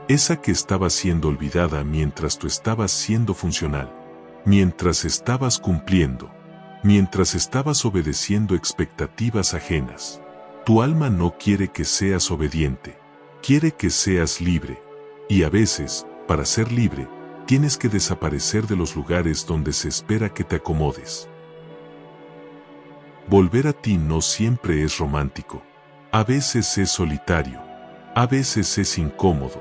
Esa que estaba siendo olvidada mientras tú estabas siendo funcional. Mientras estabas cumpliendo. Mientras estabas obedeciendo expectativas ajenas. Tu alma no quiere que seas obediente. Quiere que seas libre. Y a veces, para ser libre, tienes que desaparecer de los lugares donde se espera que te acomodes. Volver a ti no siempre es romántico. A veces es solitario. A veces es incómodo.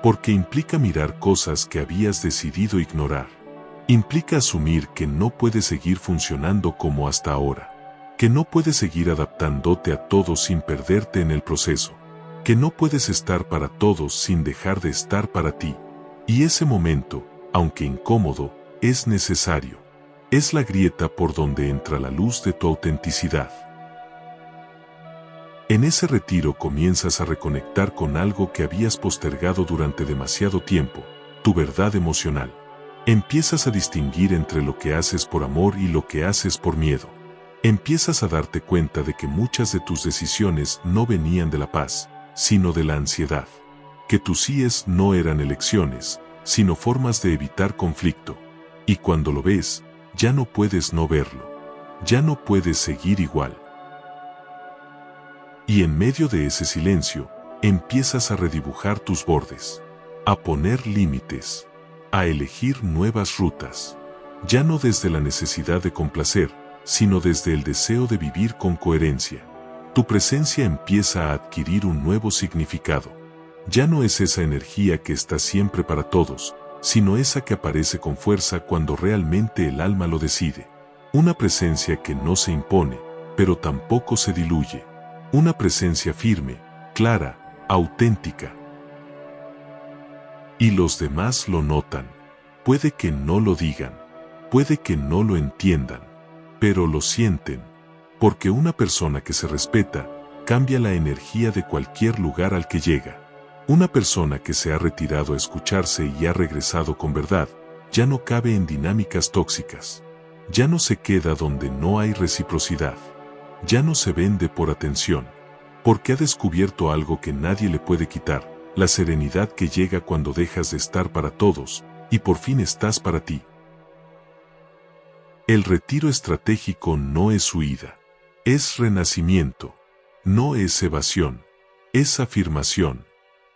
Porque implica mirar cosas que habías decidido ignorar. Implica asumir que no puedes seguir funcionando como hasta ahora. Que no puedes seguir adaptándote a todo sin perderte en el proceso. Que no puedes estar para todos sin dejar de estar para ti. Y ese momento, aunque incómodo, es necesario. Es la grieta por donde entra la luz de tu autenticidad. En ese retiro comienzas a reconectar con algo que habías postergado durante demasiado tiempo, tu verdad emocional. Empiezas a distinguir entre lo que haces por amor y lo que haces por miedo. Empiezas a darte cuenta de que muchas de tus decisiones no venían de la paz, sino de la ansiedad. Que tus síes no eran elecciones, sino formas de evitar conflicto. Y cuando lo ves, ya no puedes no verlo. Ya no puedes seguir igual. Y en medio de ese silencio, empiezas a redibujar tus bordes. A poner límites. A elegir nuevas rutas. Ya no desde la necesidad de complacer, sino desde el deseo de vivir con coherencia. Tu presencia empieza a adquirir un nuevo significado. Ya no es esa energía que está siempre para todos, sino esa que aparece con fuerza cuando realmente el alma lo decide. Una presencia que no se impone, pero tampoco se diluye. Una presencia firme, clara, auténtica. Y los demás lo notan. Puede que no lo digan, puede que no lo entiendan, pero lo sienten. Porque una persona que se respeta, cambia la energía de cualquier lugar al que llega. Una persona que se ha retirado a escucharse y ha regresado con verdad, ya no cabe en dinámicas tóxicas. Ya no se queda donde no hay reciprocidad. Ya no se vende por atención. Porque ha descubierto algo que nadie le puede quitar, la serenidad que llega cuando dejas de estar para todos, y por fin estás para ti. El retiro estratégico no es huida. Es renacimiento. No es evasión. Es afirmación.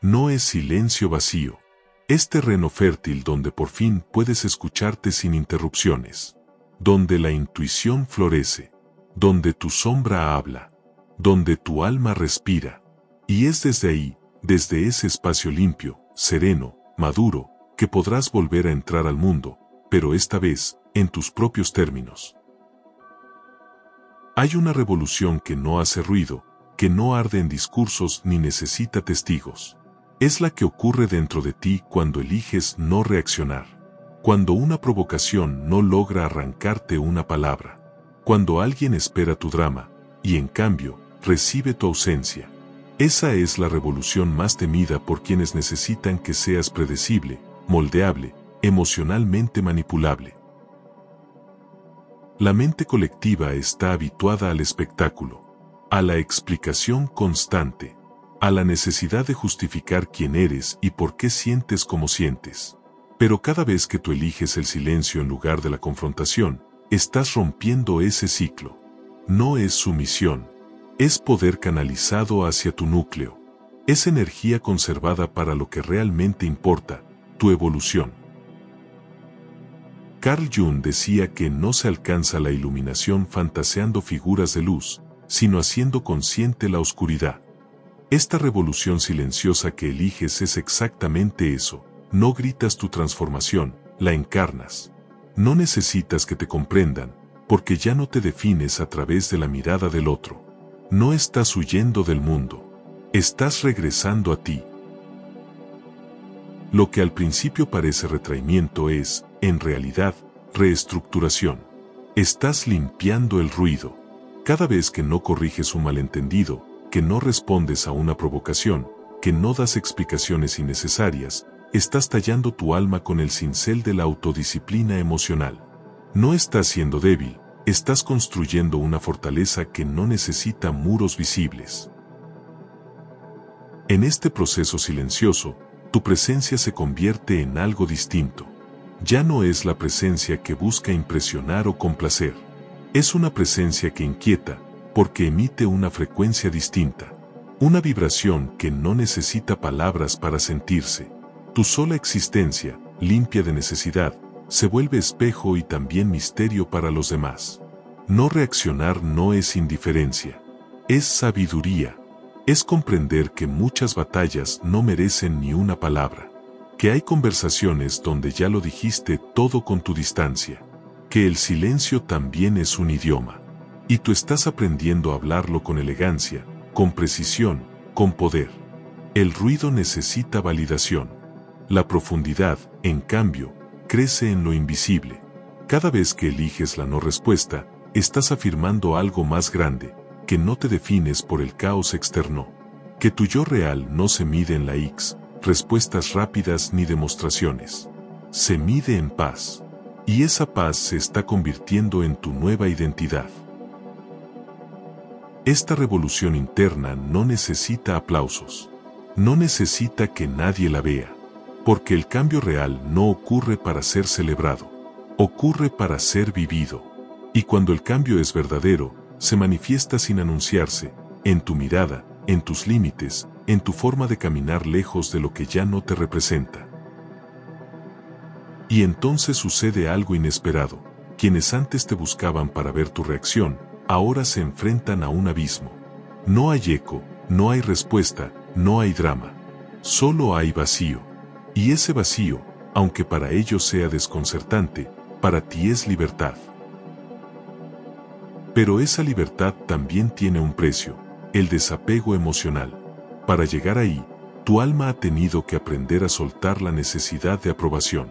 No es silencio vacío. Es terreno fértil donde por fin puedes escucharte sin interrupciones. Donde la intuición florece. Donde tu sombra habla. Donde tu alma respira. Y es desde ahí, desde ese espacio limpio, sereno, maduro, que podrás volver a entrar al mundo, pero esta vez, en tus propios términos. Hay una revolución que no hace ruido, que no arde en discursos ni necesita testigos. Es la que ocurre dentro de ti cuando eliges no reaccionar. Cuando una provocación no logra arrancarte una palabra. Cuando alguien espera tu drama, y en cambio, recibe tu ausencia. Esa es la revolución más temida por quienes necesitan que seas predecible, moldeable, emocionalmente manipulable. La mente colectiva está habituada al espectáculo, a la explicación constante, a la necesidad de justificar quién eres y por qué sientes como sientes. Pero cada vez que tú eliges el silencio en lugar de la confrontación, estás rompiendo ese ciclo. No es sumisión, es poder canalizado hacia tu núcleo. Es energía conservada para lo que realmente importa, tu evolución. Carl Jung decía que no se alcanza la iluminación fantaseando figuras de luz, sino haciendo consciente la oscuridad. Esta revolución silenciosa que eliges es exactamente eso. No gritas tu transformación, la encarnas. No necesitas que te comprendan, porque ya no te defines a través de la mirada del otro. No estás huyendo del mundo. Estás regresando a ti. Lo que al principio parece retraimiento es, en realidad, reestructuración. Estás limpiando el ruido. Cada vez que no corriges un malentendido, que no respondes a una provocación, que no das explicaciones innecesarias, estás tallando tu alma con el cincel de la autodisciplina emocional. No estás siendo débil, estás construyendo una fortaleza que no necesita muros visibles. En este proceso silencioso, tu presencia se convierte en algo distinto. Ya no es la presencia que busca impresionar o complacer. Es una presencia que inquieta, porque emite una frecuencia distinta. Una vibración que no necesita palabras para sentirse. Tu sola existencia, limpia de necesidad, se vuelve espejo y también misterio para los demás. No reaccionar no es indiferencia. Es sabiduría. Es comprender que muchas batallas no merecen ni una palabra. Que hay conversaciones donde ya lo dijiste todo con tu distancia. Que el silencio también es un idioma. Y tú estás aprendiendo a hablarlo con elegancia, con precisión, con poder. El ruido necesita validación. La profundidad, en cambio, crece en lo invisible. Cada vez que eliges la no respuesta, estás afirmando algo más grande, que no te defines por el caos externo. Que tu yo real no se mide en la X, respuestas rápidas ni demostraciones. Se mide en paz. Y esa paz se está convirtiendo en tu nueva identidad. Esta revolución interna no necesita aplausos. No necesita que nadie la vea. Porque el cambio real no ocurre para ser celebrado. Ocurre para ser vivido. Y cuando el cambio es verdadero, se manifiesta sin anunciarse, en tu mirada, en tus límites, en tu forma de caminar lejos de lo que ya no te representa. Y entonces sucede algo inesperado. Quienes antes te buscaban para ver tu reacción, ahora se enfrentan a un abismo. No hay eco, no hay respuesta, no hay drama. Solo hay vacío. Y ese vacío, aunque para ellos sea desconcertante, para ti es libertad. Pero esa libertad también tiene un precio, el desapego emocional. Para llegar ahí, tu alma ha tenido que aprender a soltar la necesidad de aprobación.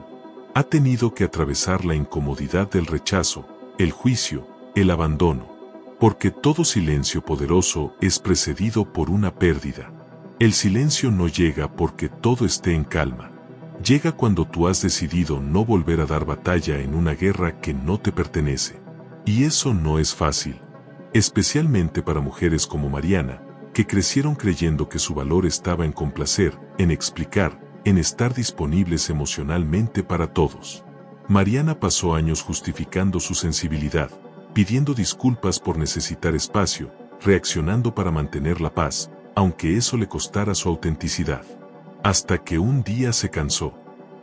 Ha tenido que atravesar la incomodidad del rechazo, el juicio, el abandono. Porque todo silencio poderoso es precedido por una pérdida. El silencio no llega porque todo esté en calma. Llega cuando tú has decidido no volver a dar batalla en una guerra que no te pertenece. Y eso no es fácil. Especialmente para mujeres como Mariana, que crecieron creyendo que su valor estaba en complacer, en explicar, en estar disponibles emocionalmente para todos. Mariana pasó años justificando su sensibilidad, pidiendo disculpas por necesitar espacio, reaccionando para mantener la paz, aunque eso le costara su autenticidad. Hasta que un día se cansó.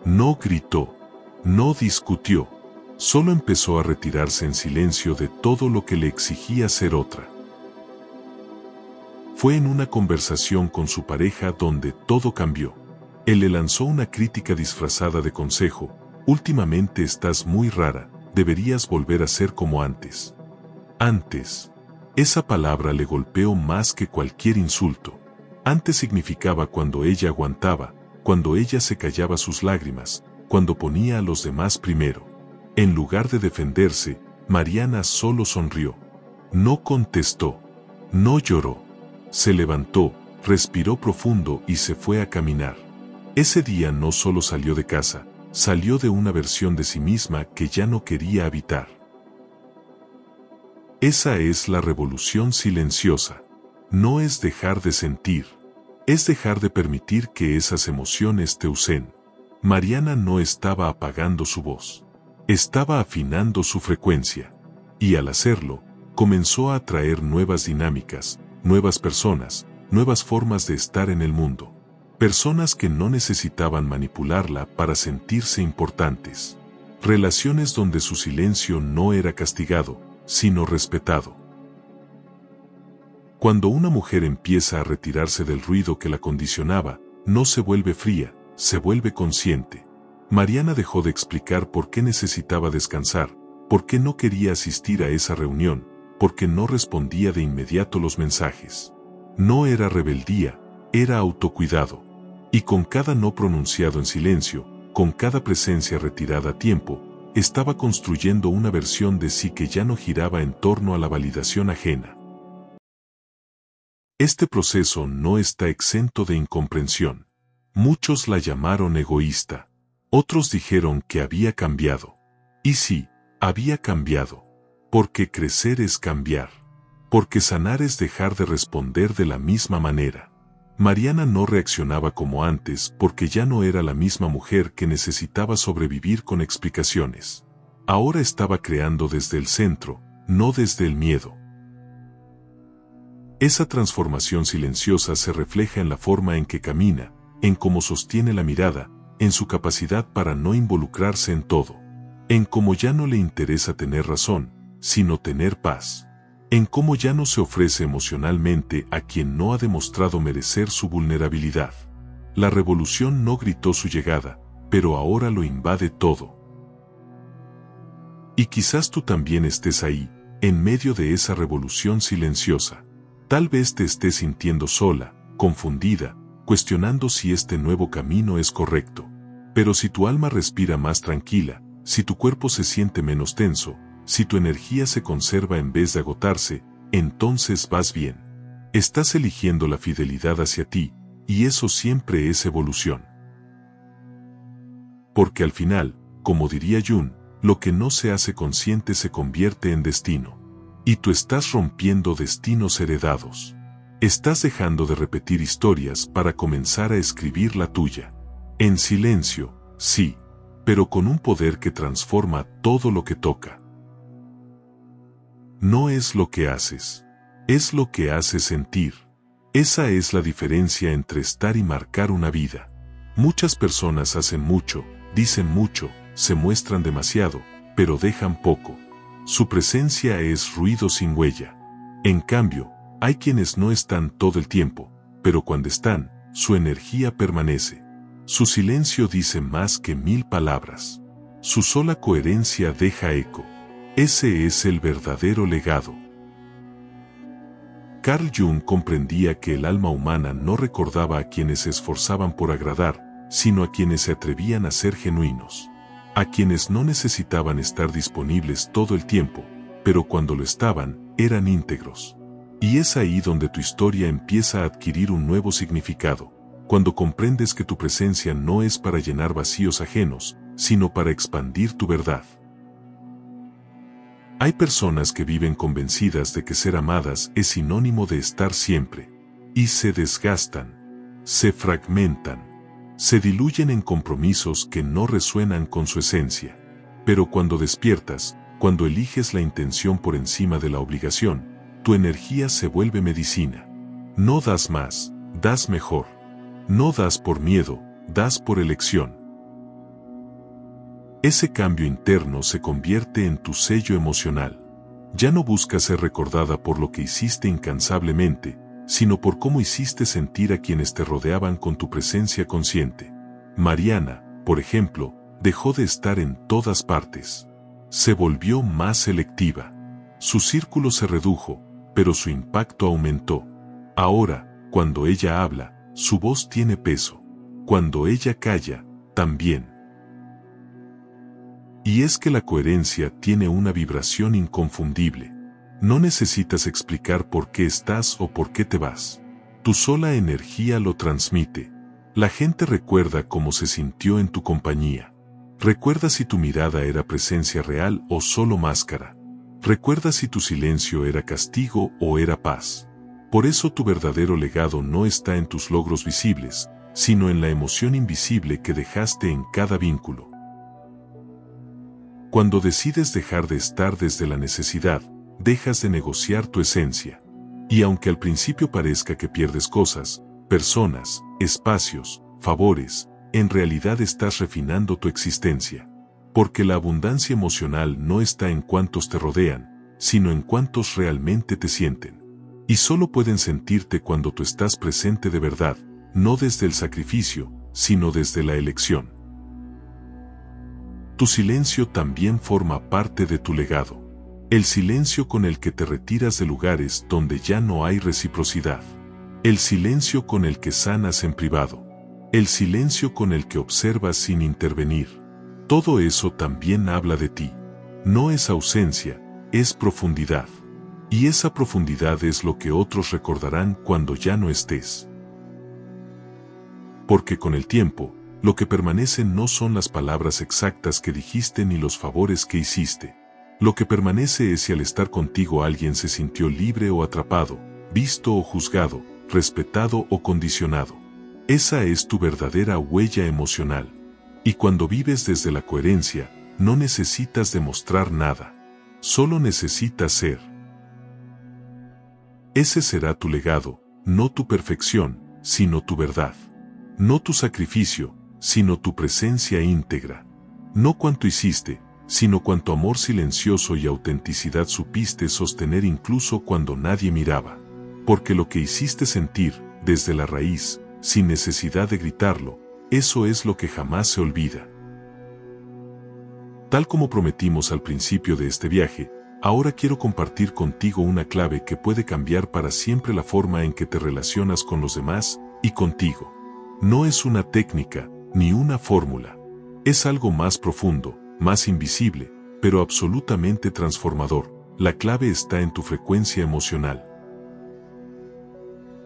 No gritó, no discutió, solo empezó a retirarse en silencio de todo lo que le exigía ser otra. Fue en una conversación con su pareja donde todo cambió. Él le lanzó una crítica disfrazada de consejo: últimamente estás muy rara, deberías volver a ser como antes. Antes. Esa palabra le golpeó más que cualquier insulto. Antes significaba cuando ella aguantaba, cuando ella se callaba sus lágrimas, cuando ponía a los demás primero. En lugar de defenderse, Mariana solo sonrió. No contestó. No lloró. Se levantó, respiró profundo y se fue a caminar. Ese día no solo salió de casa, salió de una versión de sí misma que ya no quería habitar. Esa es la revolución silenciosa. No es dejar de sentir, es dejar de permitir que esas emociones te usen. Mariana no estaba apagando su voz, estaba afinando su frecuencia, y al hacerlo, comenzó a atraer nuevas dinámicas, nuevas personas, nuevas formas de estar en el mundo. Personas que no necesitaban manipularla para sentirse importantes. Relaciones donde su silencio no era castigado, sino respetado. Cuando una mujer empieza a retirarse del ruido que la condicionaba, no se vuelve fría, se vuelve consciente. Mariana dejó de explicar por qué necesitaba descansar, por qué no quería asistir a esa reunión, por qué no respondía de inmediato los mensajes. No era rebeldía, era autocuidado. Y con cada no pronunciado en silencio, con cada presencia retirada a tiempo, estaba construyendo una versión de sí que ya no giraba en torno a la validación ajena. Este proceso no está exento de incomprensión. Muchos la llamaron egoísta. Otros dijeron que había cambiado. Y sí, había cambiado. Porque crecer es cambiar. Porque sanar es dejar de responder de la misma manera. Mariana no reaccionaba como antes porque ya no era la misma mujer que necesitaba sobrevivir con explicaciones. Ahora estaba creando desde el centro, no desde el miedo. Esa transformación silenciosa se refleja en la forma en que camina, en cómo sostiene la mirada, en su capacidad para no involucrarse en todo, en cómo ya no le interesa tener razón, sino tener paz. En cómo ya no se ofrece emocionalmente a quien no ha demostrado merecer su vulnerabilidad. La revolución no gritó su llegada, pero ahora lo invade todo. Y quizás tú también estés ahí, en medio de esa revolución silenciosa. Tal vez te estés sintiendo sola, confundida, cuestionando si este nuevo camino es correcto. Pero si tu alma respira más tranquila, si tu cuerpo se siente menos tenso, si tu energía se conserva en vez de agotarse, entonces vas bien. Estás eligiendo la fidelidad hacia ti, y eso siempre es evolución. Porque al final, como diría Jung, lo que no se hace consciente se convierte en destino. Y tú estás rompiendo destinos heredados. Estás dejando de repetir historias para comenzar a escribir la tuya. En silencio, sí, pero con un poder que transforma todo lo que toca. No es lo que haces, es lo que haces sentir. Esa es la diferencia entre estar y marcar una vida. Muchas personas hacen mucho, dicen mucho, se muestran demasiado, pero dejan poco. Su presencia es ruido sin huella. En cambio, hay quienes no están todo el tiempo, pero cuando están, su energía permanece. Su silencio dice más que 1000 palabras. Su sola coherencia deja eco. Ese es el verdadero legado. Carl Jung comprendía que el alma humana no recordaba a quienes se esforzaban por agradar, sino a quienes se atrevían a ser genuinos. A quienes no necesitaban estar disponibles todo el tiempo, pero cuando lo estaban, eran íntegros. Y es ahí donde tu historia empieza a adquirir un nuevo significado, cuando comprendes que tu presencia no es para llenar vacíos ajenos, sino para expandir tu verdad. Hay personas que viven convencidas de que ser amadas es sinónimo de estar siempre, y se desgastan, se fragmentan, se diluyen en compromisos que no resuenan con su esencia. Pero cuando despiertas, cuando eliges la intención por encima de la obligación, tu energía se vuelve medicina. No das más, das mejor. No das por miedo, das por elección. Ese cambio interno se convierte en tu sello emocional. Ya no buscas ser recordada por lo que hiciste incansablemente, sino por cómo hiciste sentir a quienes te rodeaban con tu presencia consciente. Mariana, por ejemplo, dejó de estar en todas partes. Se volvió más selectiva. Su círculo se redujo, pero su impacto aumentó. Ahora, cuando ella habla, su voz tiene peso. Cuando ella calla, también. Y es que la coherencia tiene una vibración inconfundible. No necesitas explicar por qué estás o por qué te vas. Tu sola energía lo transmite. La gente recuerda cómo se sintió en tu compañía. Recuerda si tu mirada era presencia real o solo máscara. Recuerda si tu silencio era castigo o era paz. Por eso tu verdadero legado no está en tus logros visibles, sino en la emoción invisible que dejaste en cada vínculo. Cuando decides dejar de estar desde la necesidad, dejas de negociar tu esencia. Y aunque al principio parezca que pierdes cosas, personas, espacios, favores, en realidad estás refinando tu existencia. Porque la abundancia emocional no está en cuántos te rodean, sino en cuántos realmente te sienten. Y solo pueden sentirte cuando tú estás presente de verdad, no desde el sacrificio, sino desde la elección. Tu silencio también forma parte de tu legado. El silencio con el que te retiras de lugares donde ya no hay reciprocidad. El silencio con el que sanas en privado. El silencio con el que observas sin intervenir. Todo eso también habla de ti. No es ausencia, es profundidad. Y esa profundidad es lo que otros recordarán cuando ya no estés. Porque con el tiempo, lo que permanece no son las palabras exactas que dijiste ni los favores que hiciste. Lo que permanece es si al estar contigo alguien se sintió libre o atrapado, visto o juzgado, respetado o condicionado. Esa es tu verdadera huella emocional. Y cuando vives desde la coherencia, no necesitas demostrar nada. Solo necesitas ser. Ese será tu legado, no tu perfección, sino tu verdad. No tu sacrificio, sino tu presencia íntegra. No cuánto hiciste, sino cuánto amor silencioso y autenticidad supiste sostener incluso cuando nadie miraba. Porque lo que hiciste sentir, desde la raíz, sin necesidad de gritarlo, eso es lo que jamás se olvida. Tal como prometimos al principio de este viaje, ahora quiero compartir contigo una clave que puede cambiar para siempre la forma en que te relacionas con los demás y contigo. No es una técnica, ni una fórmula. Es algo más profundo, más invisible, pero absolutamente transformador. La clave está en tu frecuencia emocional.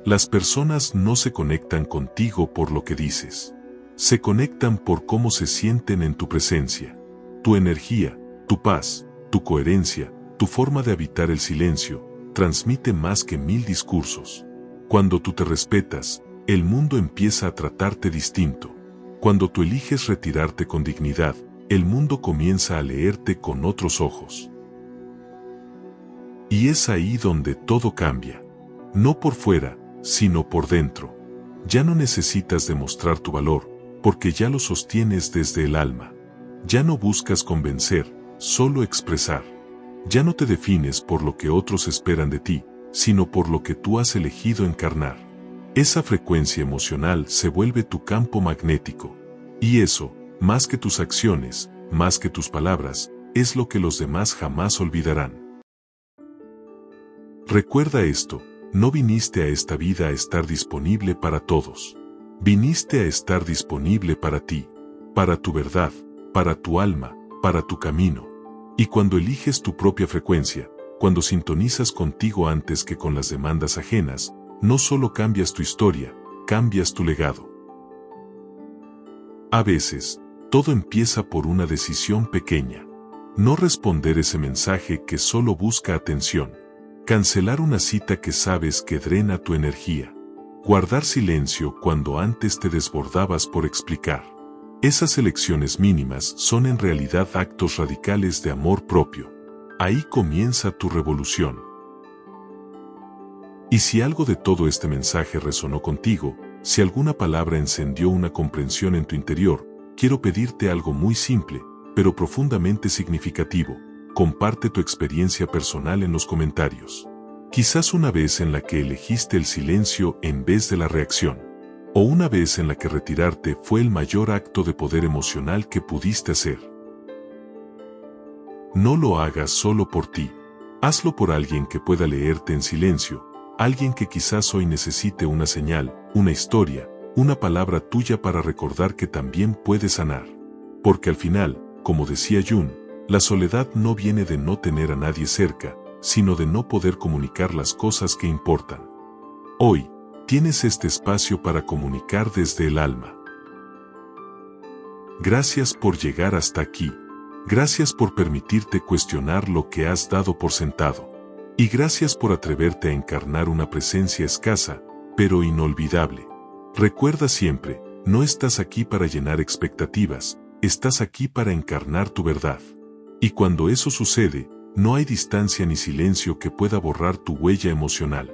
Las personas no se conectan contigo por lo que dices. Se conectan por cómo se sienten en tu presencia. Tu energía, tu paz, tu coherencia, tu forma de habitar el silencio, transmite más que 1000 discursos. Cuando tú te respetas, el mundo empieza a tratarte distinto. Cuando tú eliges retirarte con dignidad, el mundo comienza a leerte con otros ojos. Y es ahí donde todo cambia. No por fuera, sino por dentro. Ya no necesitas demostrar tu valor, porque ya lo sostienes desde el alma. Ya no buscas convencer, solo expresar. Ya no te defines por lo que otros esperan de ti, sino por lo que tú has elegido encarnar. Esa frecuencia emocional se vuelve tu campo magnético. Y eso, más que tus acciones, más que tus palabras, es lo que los demás jamás olvidarán. Recuerda esto, no viniste a esta vida a estar disponible para todos. Viniste a estar disponible para ti, para tu verdad, para tu alma, para tu camino. Y cuando eliges tu propia frecuencia, cuando sintonizas contigo antes que con las demandas ajenas, no solo cambias tu historia, cambias tu legado. A veces, todo empieza por una decisión pequeña. No responder ese mensaje que solo busca atención. Cancelar una cita que sabes que drena tu energía. Guardar silencio cuando antes te desbordabas por explicar. Esas elecciones mínimas son en realidad actos radicales de amor propio. Ahí comienza tu revolución. Y si algo de todo este mensaje resonó contigo, si alguna palabra encendió una comprensión en tu interior, quiero pedirte algo muy simple, pero profundamente significativo. Comparte tu experiencia personal en los comentarios. Quizás una vez en la que elegiste el silencio en vez de la reacción. O una vez en la que retirarte fue el mayor acto de poder emocional que pudiste hacer. No lo hagas solo por ti. Hazlo por alguien que pueda leerte en silencio. Alguien que quizás hoy necesite una señal, una historia, una palabra tuya para recordar que también puede sanar. Porque al final, como decía Jung, la soledad no viene de no tener a nadie cerca, sino de no poder comunicar las cosas que importan. Hoy, tienes este espacio para comunicar desde el alma. Gracias por llegar hasta aquí. Gracias por permitirte cuestionar lo que has dado por sentado. Y gracias por atreverte a encarnar una presencia escasa, pero inolvidable. Recuerda siempre, no estás aquí para llenar expectativas, estás aquí para encarnar tu verdad. Y cuando eso sucede, no hay distancia ni silencio que pueda borrar tu huella emocional.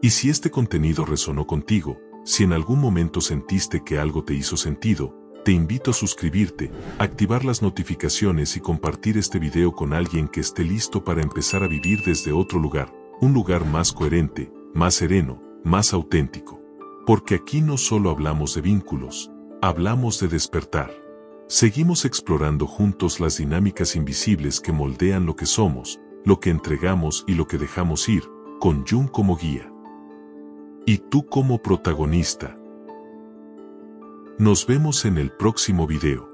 Y si este contenido resonó contigo, si en algún momento sentiste que algo te hizo sentido, te invito a suscribirte, activar las notificaciones y compartir este video con alguien que esté listo para empezar a vivir desde otro lugar, un lugar más coherente, más sereno, más auténtico. Porque aquí no solo hablamos de vínculos, hablamos de despertar. Seguimos explorando juntos las dinámicas invisibles que moldean lo que somos, lo que entregamos y lo que dejamos ir, con Jung como guía. Y tú como protagonista. Nos vemos en el próximo video.